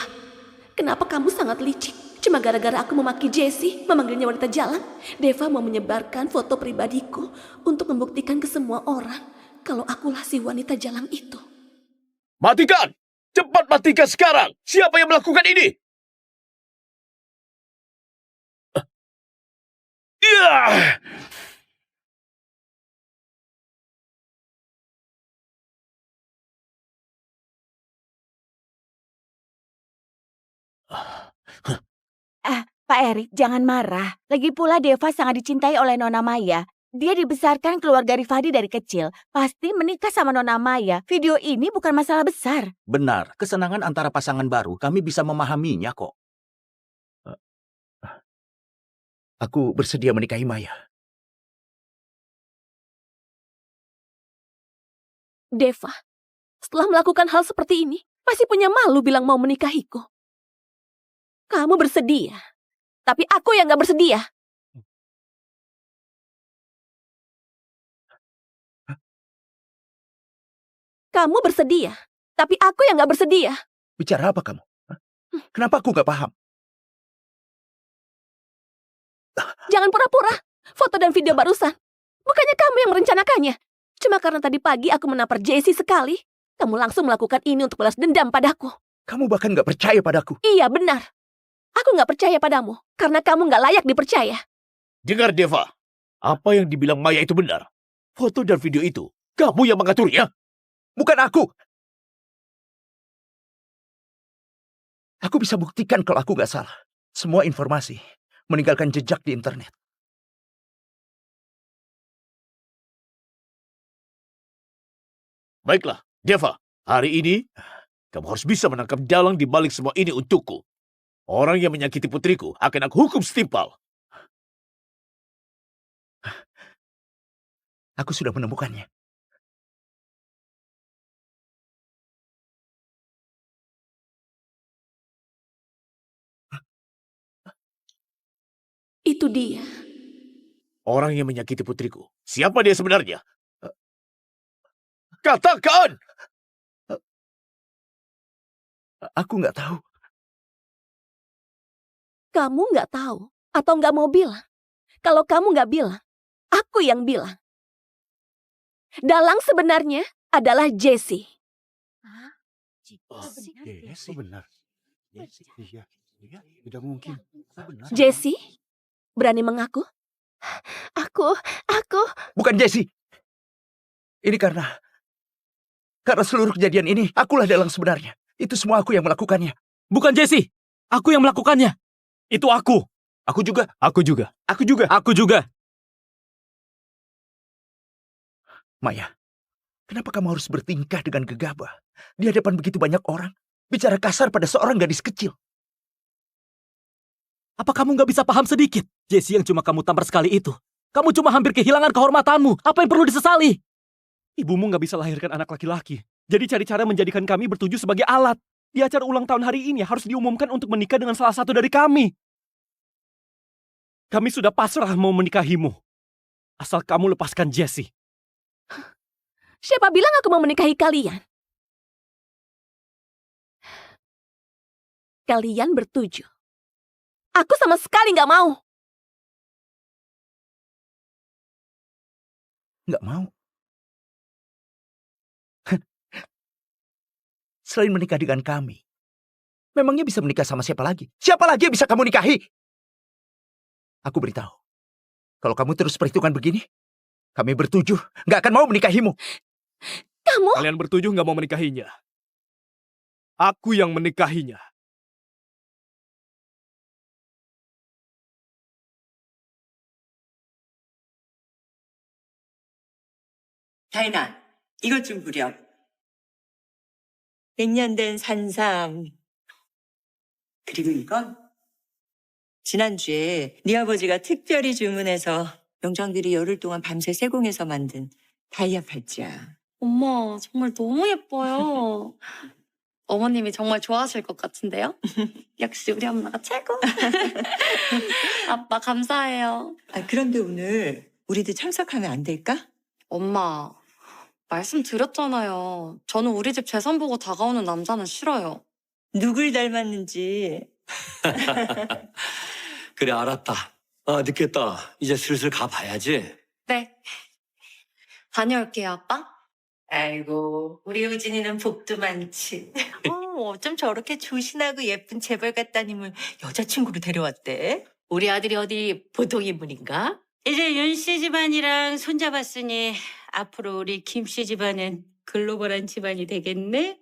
kenapa kamu sangat licik? Cuma gara-gara aku memaki Jessie, memanggilnya wanita jalan. Deva mau menyebarkan foto pribadiku untuk membuktikan ke semua orang kalau akulah si wanita jalan itu. Matikan! Cepat matikan sekarang! Siapa yang melakukan ini? Pak Erik, jangan marah. Lagi pula Deva sangat dicintai oleh Nona Maya. Dia dibesarkan keluarga Rifadi dari kecil. Pasti menikah sama Nona Maya. Video ini bukan masalah besar. Benar, kesenangan antara pasangan baru kami bisa memahaminya kok. Aku bersedia menikahi Maya. Deva, setelah melakukan hal seperti ini, masih punya malu bilang mau menikahiku. Kamu bersedia, tapi aku yang gak bersedia. Kamu bersedia, tapi aku yang gak bersedia. Bicara apa kamu? Kenapa aku gak paham? Jangan pura-pura. Foto dan video barusan. Bukannya kamu yang merencanakannya. Cuma karena tadi pagi aku menampar Jessie sekali, kamu langsung melakukan ini untuk balas dendam padaku. Kamu bahkan gak percaya padaku. Iya, benar. Aku gak percaya padamu, karena kamu gak layak dipercaya. Dengar Deva, apa yang dibilang Maya itu benar. Foto dan video itu, kamu yang mengaturnya. Bukan aku. Aku bisa buktikan kalau aku gak salah. Semua informasi meninggalkan jejak di internet. Baiklah, Deva, hari ini kamu harus bisa menangkap dalang di balik semua ini untukku. Orang yang menyakiti putriku akan aku hukum setimpal. Aku sudah menemukannya. Itu dia. Orang yang menyakiti putriku. Siapa dia sebenarnya? Katakan! Aku nggak tahu. Kamu nggak tahu atau nggak mau bilang? Kalau kamu nggak bilang, aku yang bilang. Dalang sebenarnya adalah Jessie. Jessie benar. Iya, tidak mungkin. Benar. Jessie, berani mengaku? Aku. Bukan Jessie. Ini karena seluruh kejadian ini, akulah dalang sebenarnya. Itu semua aku yang melakukannya. Bukan Jessie. Aku yang melakukannya. Itu aku. Aku juga. Aku juga. Aku juga. Aku juga. Maya, kenapa kamu harus bertingkah dengan gegabah di hadapan begitu banyak orang? Bicara kasar pada seorang gadis kecil. Apa kamu nggak bisa paham sedikit? Jessie yang cuma kamu tampar sekali itu. Kamu cuma hampir kehilangan kehormatanmu. Apa yang perlu disesali? Ibumu nggak bisa lahirkan anak laki-laki. Jadi cari cara menjadikan kami bertuju sebagai alat. Di acara ulang tahun hari ini harus diumumkan untuk menikah dengan salah satu dari kami. Kami sudah pasrah mau menikahimu. Asal kamu lepaskan Jessie. Siapa bilang aku mau menikahi kalian? Kalian bertujuh. Aku sama sekali nggak mau. Nggak mau? Selain menikah dengan kami, memangnya bisa menikah sama siapa lagi? Siapa lagi yang bisa kamu nikahi? Aku beritahu, kalau kamu terus perhitungan begini, kami bertujuh nggak akan mau menikahimu. Kamu? Kalian bertujuh nggak mau menikahinya. Aku yang menikahinya. 다인아, 이것 좀 보렴. 100년 된 산삼. 그리고 이건 지난주에 네 아버지가 특별히 주문해서 명장들이 열흘 동안 밤새 세공해서 만든 다이아 팔찌야. 엄마, 정말 너무 예뻐요. 어머님이 정말 좋아하실 것 같은데요? 역시 우리 엄마가 최고. 아빠 감사해요. 아, 그런데 오늘 우리도 참석하면 안 될까? 엄마, 말씀드렸잖아요. 저는 우리 집 재산 보고 다가오는 남자는 싫어요. 누굴 닮았는지. 그래, 알았다. 아, 늦겠다. 이제 슬슬 가봐야지. 네. 다녀올게요, 아빠. 아이고, 우리 우진이는 복도 많지. 어쩜 저렇게 조신하고 예쁜 재벌 같다님을 여자친구로 데려왔대? 우리 아들이 어디 보통 인물인가? 이제 윤 씨 집안이랑 손잡았으니 앞으로 우리 김 씨 집안은 글로벌한 집안이 되겠네?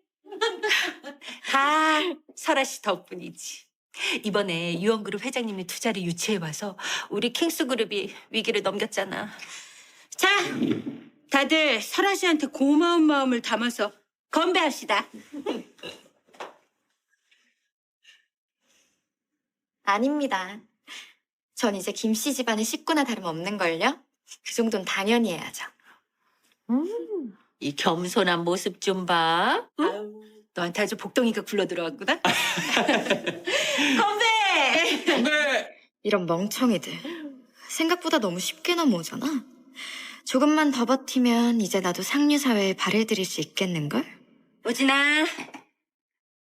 다 설아 씨 덕분이지. 이번에 유언그룹 회장님이 투자를 유치해봐서 우리 킹스그룹이 위기를 넘겼잖아. 자, 다들 설아 씨한테 고마운 마음을 담아서 건배합시다. 아닙니다. 전 이제 김씨 집안의 식구나 다름없는걸요? 그 정도는 당연히 해야죠. 이 겸손한 모습 좀 봐. 응? 너한테 아주 복덩이가 굴러 들어왔구나. 건배! 이런 멍청이들. 생각보다 너무 쉽게 넘어오잖아. 조금만 더 버티면 이제 나도 상류사회에 발을 들일 수 있겠는걸? 우진아,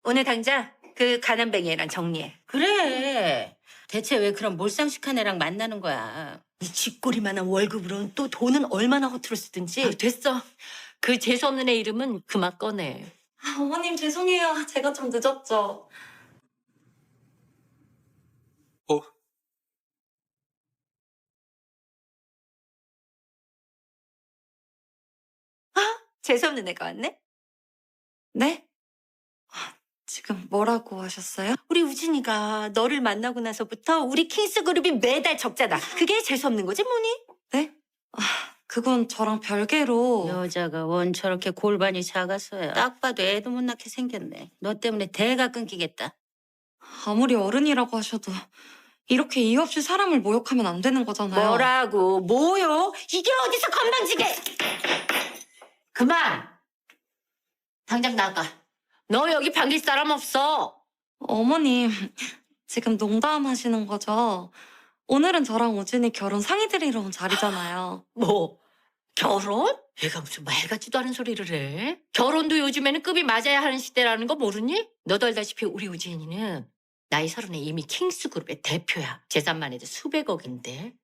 오늘 당장 그 가난뱅이 애랑 정리해. 그래. 대체 왜 그런 몰상식한 애랑 만나는 거야? 이 쥐꼬리만한 월급으로는 또 돈은 얼마나 허투루 쓰든지. 됐어. 그 재수없는 애 이름은 그만 꺼내. 어머님 죄송해요. 제가 좀 늦었죠. 재수없는 애가 왔네? 네? 지금 뭐라고 하셨어요? 우리 우진이가 너를 만나고 나서부터 우리 킹스그룹이 매달 적자다. 그게 재수없는 거지 뭐니? 네? 그건 저랑 별개로. 여자가 원 저렇게 골반이 작아서야. 딱 봐도 애도 못 낳게 생겼네. 너 때문에 대가 끊기겠다. 아무리 어른이라고 하셔도 이렇게 이유 없이 사람을 모욕하면 안 되는 거잖아요. 뭐라고? 뭐요? 이게 어디서 건방지게! 그만! 당장 나가. 너 여기 반길 사람 없어. 어머님, 지금 농담하시는 거죠? 오늘은 저랑 우진이 결혼 상의 드리러 온 자리잖아요. 뭐? 결혼? 얘가 무슨 말 같지도 않은 소리를 해. 결혼도 요즘에는 급이 맞아야 하는 시대라는 거 모르니? 너도 알다시피 우리 우진이는 나이 30에 이미 킹스그룹의 대표야. 재산만 해도 수백억인데.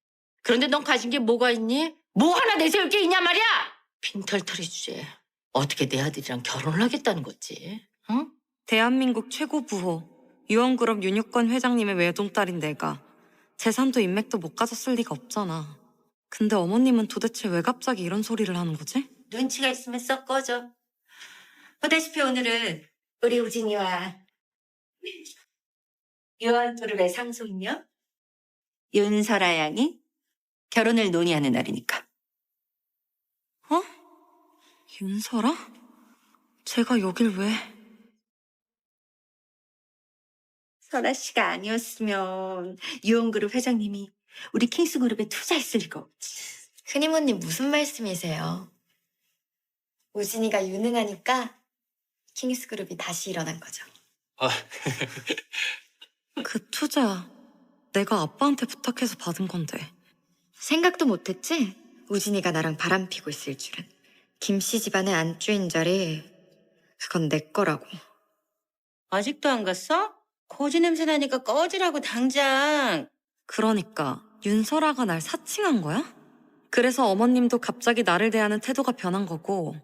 그런데 넌 가진 게 뭐가 있니? 뭐 하나 내세울 게 있냐 말이야! 빈털터리 주제. 어떻게 내 아들이랑 결혼을 하겠다는 거지? 응? 대한민국 최고 부호, 유언그룹 윤유권 회장님의 외동딸인 내가 재산도 인맥도 못 가졌을 리가 없잖아. 근데 어머님은 도대체 왜 갑자기 이런 소리를 하는 거지? 눈치가 있으면 썩 꺼져. 보다시피 오늘은 우리 우진이와 유언그룹의 상속녀 윤설아 양이 결혼을 논의하는 날이니까. 윤설아? 제가 여길 왜... 설아 씨가 아니었으면 유언그룹 회장님이 우리 킹스그룹에 투자했을 리가 없지. 큰이모님 무슨 말씀이세요? 우진이가 유능하니까 킹스그룹이 다시 일어난 거죠. 그 투자 내가 아빠한테 부탁해서 받은 건데. 생각도 못했지? 우진이가 나랑 바람 피고 있을 줄은. 김씨 집안의 안주인 자리, 그건 내 거라고. 아직도 안 갔어? 거지 냄새 나니까 꺼지라고 당장. 그러니까 윤설아가 날 사칭한 거야? 그래서 어머님도 갑자기 나를 대하는 태도가 변한 거고.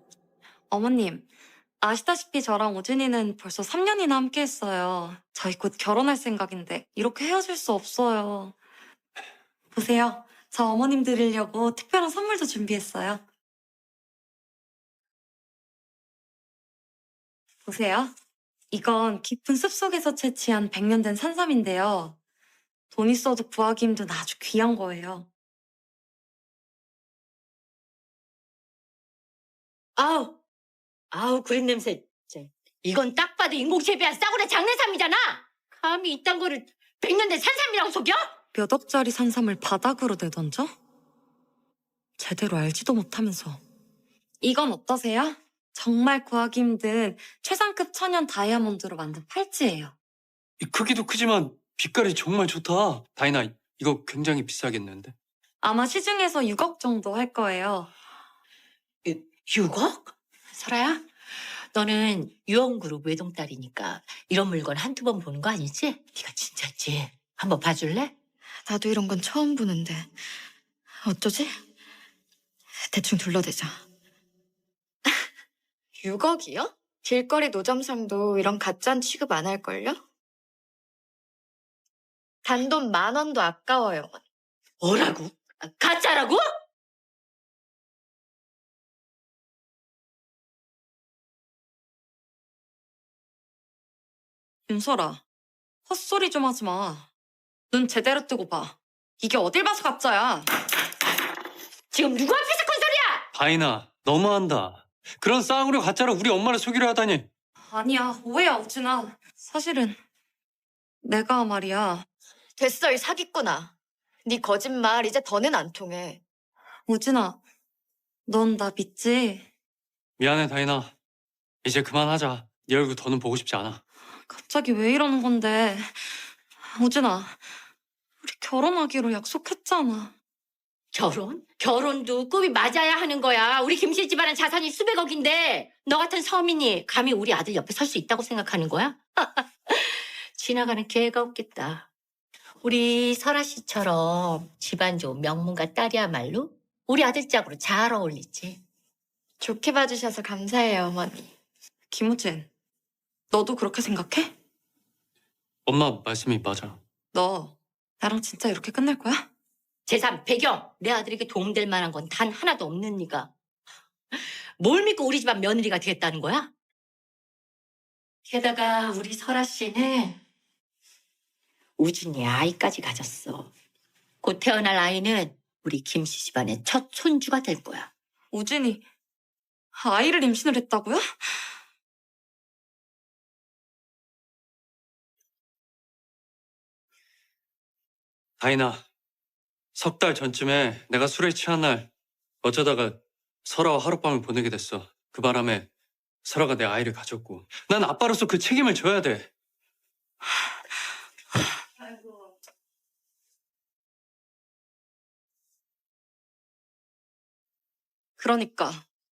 어머님, 아시다시피 저랑 우진이는 벌써 3년이나 함께 했어요. 저희 곧 결혼할 생각인데 이렇게 헤어질 수 없어요. 보세요. 저 어머님 드리려고 특별한 선물도 준비했어요. 보세요. 이건 깊은 숲속에서 채취한 100년 된 산삼인데요. 돈 있어도 구하기 힘든 아주 귀한 거예요. 아우, 그린 냄새. 이건 딱 봐도 인공재배한 싸구려 장내삼이잖아. 감히 이딴 거를 100년 된 산삼이라고 속여? 몇 억짜리 산삼을 바닥으로 내던져? 제대로 알지도 못하면서. 이건 어떠세요? 정말 구하기 힘든 최상급 천연 다이아몬드로 만든 팔찌예요. 이 크기도 크지만 빛깔이 정말 좋다. 다이나, 이거 굉장히 비싸겠는데? 아마 시중에서 6억 정도 할 거예요. 6억? 설아야, 너는 유언그룹 외동딸이니까 이런 물건 한두 번 보는 거 아니지? 네가 진짜지? 한번 봐줄래? 나도 이런 건 처음 보는데. 어쩌지? 대충 둘러대자. 6억이요? 길거리 노점상도 이런 가짜는 취급 안 할걸요? 단돈 10,000원도 아까워요. 뭐라고? 가짜라고? 윤설아, 헛소리 좀 하지 마. 눈 제대로 뜨고 봐. 이게 어딜 봐서 가짜야. 지금 누구 앞에서 큰 소리야? 다이나, 너무한다. 그런 싸구려 가짜로 우리 엄마를 속이려 하다니. 아니야, 오해야, 우진아. 사실은 내가 말이야. 됐어, 이 사기꾼아. 네 거짓말 이제 더는 안 통해. 우진아, 넌 나 믿지? 미안해, 다이나. 이제 그만하자. 네 얼굴 더는 보고 싶지 않아. 갑자기 왜 이러는 건데? 우진아, 우리 결혼하기로 약속했잖아. 결혼? 결혼도 꿈이 맞아야 하는 거야. 우리 김씨 집안은 자산이 수백억인데 너 같은 서민이 감히 우리 아들 옆에 설 수 있다고 생각하는 거야? 지나가는 개가 없겠다. 우리 설아 씨처럼 집안 좋은 명문가 딸이야말로 우리 아들 짝으로 잘 어울리지. 좋게 봐주셔서 감사해요, 어머니. 김우진, 너도 그렇게 생각해? 엄마 말씀이 맞아. 너 나랑 진짜 이렇게 끝낼 거야? 재산, 배경, 내 아들에게 도움될 만한 건 단 하나도 없는 네가 뭘 믿고 우리 집안 며느리가 되겠다는 거야? 게다가 우리 설아 씨는 우진이 아이까지 가졌어. 곧 태어날 아이는 우리 김씨 집안의 첫 손주가 될 거야. 우진이 아이를 임신을 했다고요? 다이나, 석 달 전쯤에 내가 술에 취한 날 어쩌다가 설아와 하룻밤을 보내게 됐어. 그 바람에 설아가 내 아이를 가졌고 난 아빠로서 그 책임을 져야 돼. 그러니까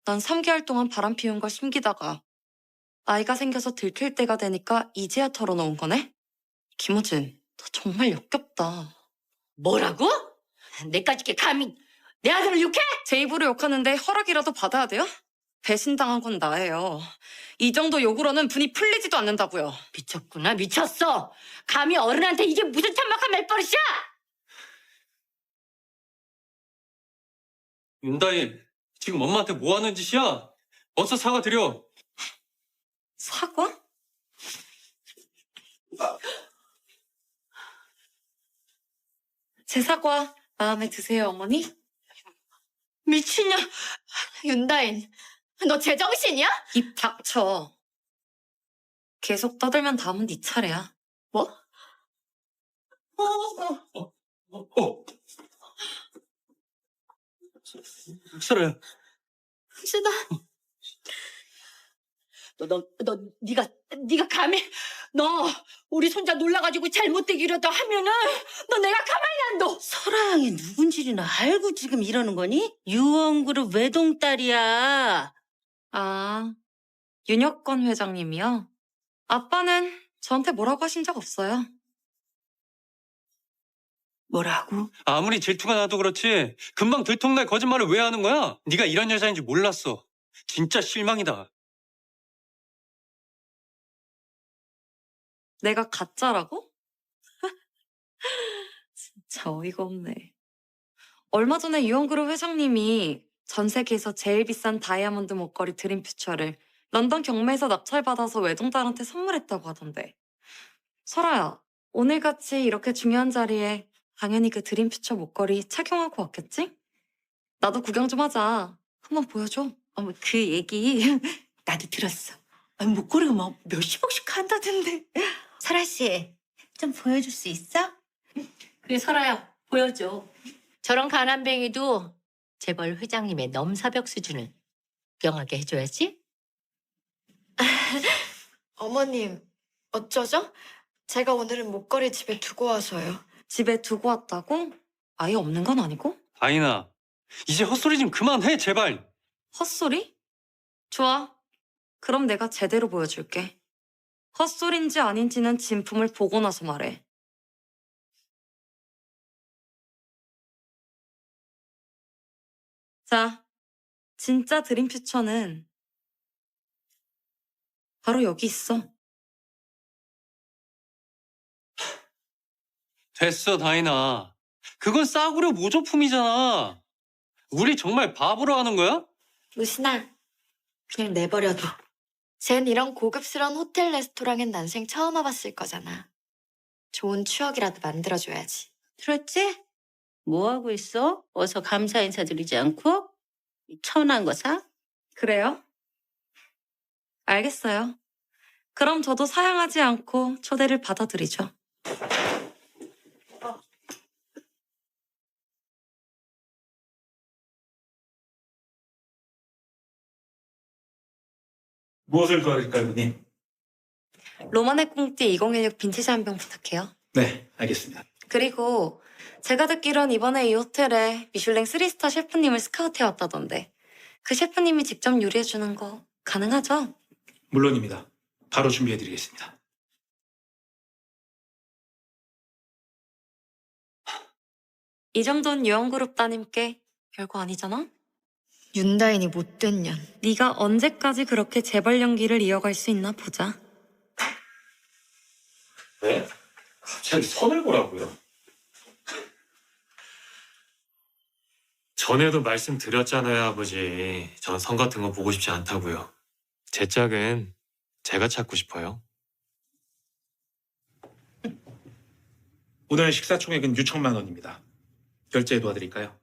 난 3개월 동안 바람 피운 걸 숨기다가 아이가 생겨서 들킬 때가 되니까 이제야 털어놓은 거네? 김우진, 너 정말 역겹다. 뭐라고? 내까짓게 감히 내 아들을 욕해? 제 입으로 욕하는데 허락이라도 받아야 돼요? 배신당한 건 나예요. 이 정도 욕으로는 분이 풀리지도 않는다고요. 미쳤구나, 미쳤어. 감히 어른한테 이게 무슨 천박한 말버릇이야? 윤다희, 지금 엄마한테 뭐 하는 짓이야? 어서 사과드려. 사과? 제 사과 마음에 드세요, 어머니? 미친년, 윤다인, 너 제정신이야? 입 닥쳐. 계속 떠들면 다음은 네 차례야. 뭐? 설아야. 신아. 네가 감히 너 우리 손자 놀라가지고 잘못되기라도 하면은 너 내가 가만히 안 둬. 설아양이 누군지는 알고 지금 이러는 거니? 유언그룹 외동딸이야. 아, 윤여권 회장님이요? 아빠는 저한테 뭐라고 하신 적 없어요. 뭐라고? 아무리 질투가 나도 그렇지 금방 들통날 거짓말을 왜 하는 거야? 네가 이런 여자인지 몰랐어. 진짜 실망이다. 내가 가짜라고? 진짜 어이가 없네. 얼마 전에 유언그룹 회장님이 전 세계에서 제일 비싼 다이아몬드 목걸이 드림퓨처를 런던 경매에서 낙찰받아서 외동딸한테 선물했다고 하던데. 설아야, 오늘같이 이렇게 중요한 자리에 당연히 그 드림퓨처 목걸이 착용하고 왔겠지? 나도 구경 좀 하자. 한번 보여줘. 어머, 그 얘기 나도 들었어. 아니, 목걸이가 막 몇십억씩 한다던데. 설아 씨, 좀 보여줄 수 있어? 그래, 설아야, 보여줘. 저런 가난뱅이도 재벌 회장님의 넘사벽 수준을 구경하게 해줘야지. 어머님, 어쩌죠? 제가 오늘은 목걸이 집에 두고 와서요. 집에 두고 왔다고? 아예 없는 건 아니고? 다이나, 이제 헛소리 좀 그만해, 제발. 헛소리? 좋아. 그럼 내가 제대로 보여줄게. 헛소리인지 아닌지는 진품을 보고 나서 말해. 자, 진짜 드림퓨처는 바로 여기 있어. 됐어, 다이나. 그건 싸구려 모조품이잖아. 우리 정말 바보로 하는 거야? 우신아, 그냥 내버려둬. 쟨 이런 고급스러운 호텔 레스토랑엔 난생 처음 와봤을 거잖아. 좋은 추억이라도 만들어줘야지. 들었지? 뭐 하고 있어? 어서 감사 인사드리지 않고? 이 천한 거사? 그래요? 알겠어요. 그럼 저도 사양하지 않고 초대를 받아들이죠. 무엇을 도와드릴까요, 누님? 로마네 꽁띠 2016 빈티지 한 병 부탁해요. 네, 알겠습니다. 그리고 제가 듣기론 이번에 이 호텔에 미슐랭 3스타 셰프님을 스카우트해왔다던데 그 셰프님이 직접 요리해주는 거 가능하죠? 물론입니다. 바로 준비해드리겠습니다. 이 정도는 유형그룹 따님께 별거 아니잖아? 윤다인이 못된 년. 네가 언제까지 그렇게 재벌 연기를 이어갈 수 있나 보자. 네? 갑자기 선을 보라고요? 전에도 말씀드렸잖아요, 아버지. 전 선 같은 거 보고 싶지 않다고요. 제 짝은 제가 찾고 싶어요. 오늘 식사 총액은 6천만 원입니다. 결제 도와드릴까요?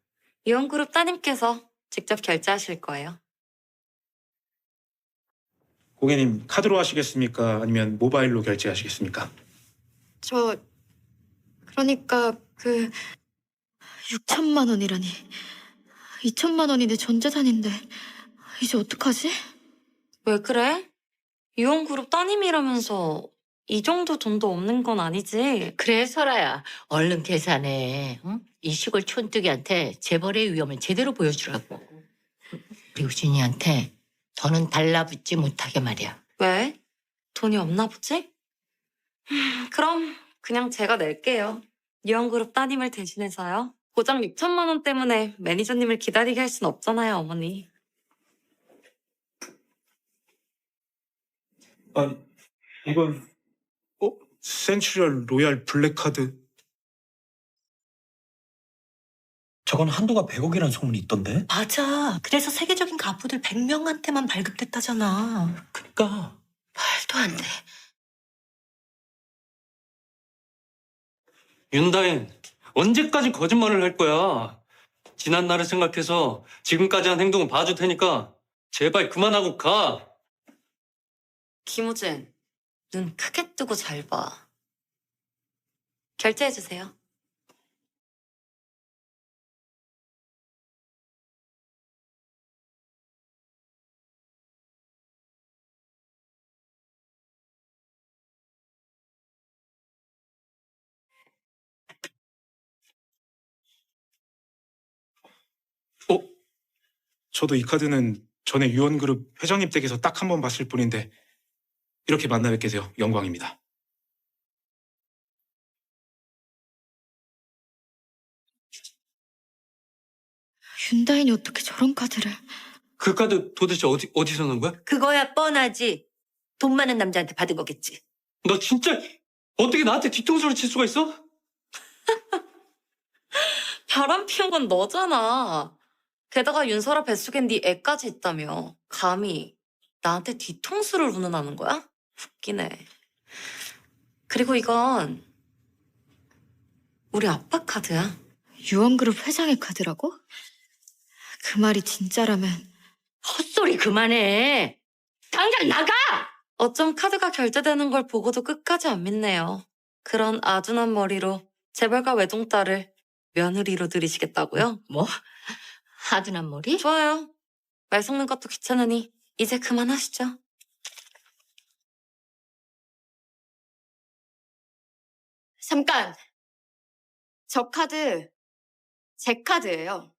유형그룹 따님께서 직접 결제하실 거예요. 고객님, 카드로 하시겠습니까? 아니면 모바일로 결제하시겠습니까? 그러니까 6천만 원이라니. 2천만 원이 내 전 재산인데 이제 어떡하지? 왜 그래? 유형그룹 따님이라면서 이 정도 돈도 없는 건 아니지? 그래, 설아야. 얼른 계산해. 응? 이 시골 촌뜨기한테 재벌의 위험을 제대로 보여주라고. 우리 우진이한테 더는 달라붙지 못하게 말이야. 왜? 돈이 없나 보지? 그럼 그냥 제가 낼게요. 유형그룹 따님을 대신해서요. 고작 6천만 원 때문에 매니저님을 기다리게 할 순 없잖아요, 어머니. 아니, 이건 센츄럴 로얄 블랙카드. 저건 한도가 100억이라는 소문이 있던데? 맞아. 그래서 세계적인 가부들 100명한테만 발급됐다잖아. 그니까. 말도 안 돼. 윤다인, 언제까지 거짓말을 할 거야? 지난 날을 생각해서 지금까지 한 행동을 봐줄 테니까 제발 그만하고 가. 김우진, 눈 크게 뜨고 잘 봐. 결제해주세요. 저도 이 카드는 전에 유언그룹 회장님 댁에서 딱 한 번 봤을 뿐인데 이렇게 만나 뵙게 되어 영광입니다. 윤다인이 어떻게 저런 카드를? 그 카드 도대체 어디서 넣은 거야? 그거야 뻔하지. 돈 많은 남자한테 받은 거겠지. 너 진짜 어떻게 나한테 뒤통수를 칠 수가 있어? 바람 피운 건 너잖아. 게다가 윤설아 뱃속엔 네 애까지 있다며. 감히 나한테 뒤통수를 운운하는 거야? 웃기네. 그리고 이건 우리 아빠 카드야. 유언그룹 회장의 카드라고? 그 말이 진짜라면 헛소리 그만해. 당장 나가! 어쩜 카드가 결제되는 걸 보고도 끝까지 안 믿네요. 그런 아둔한 머리로 재벌가 외동딸을 며느리로 들이시겠다고요? 뭐? 아둔한 머리? 좋아요. 말 섞는 것도 귀찮으니 이제 그만하시죠. 잠깐! 저 카드 제 카드예요.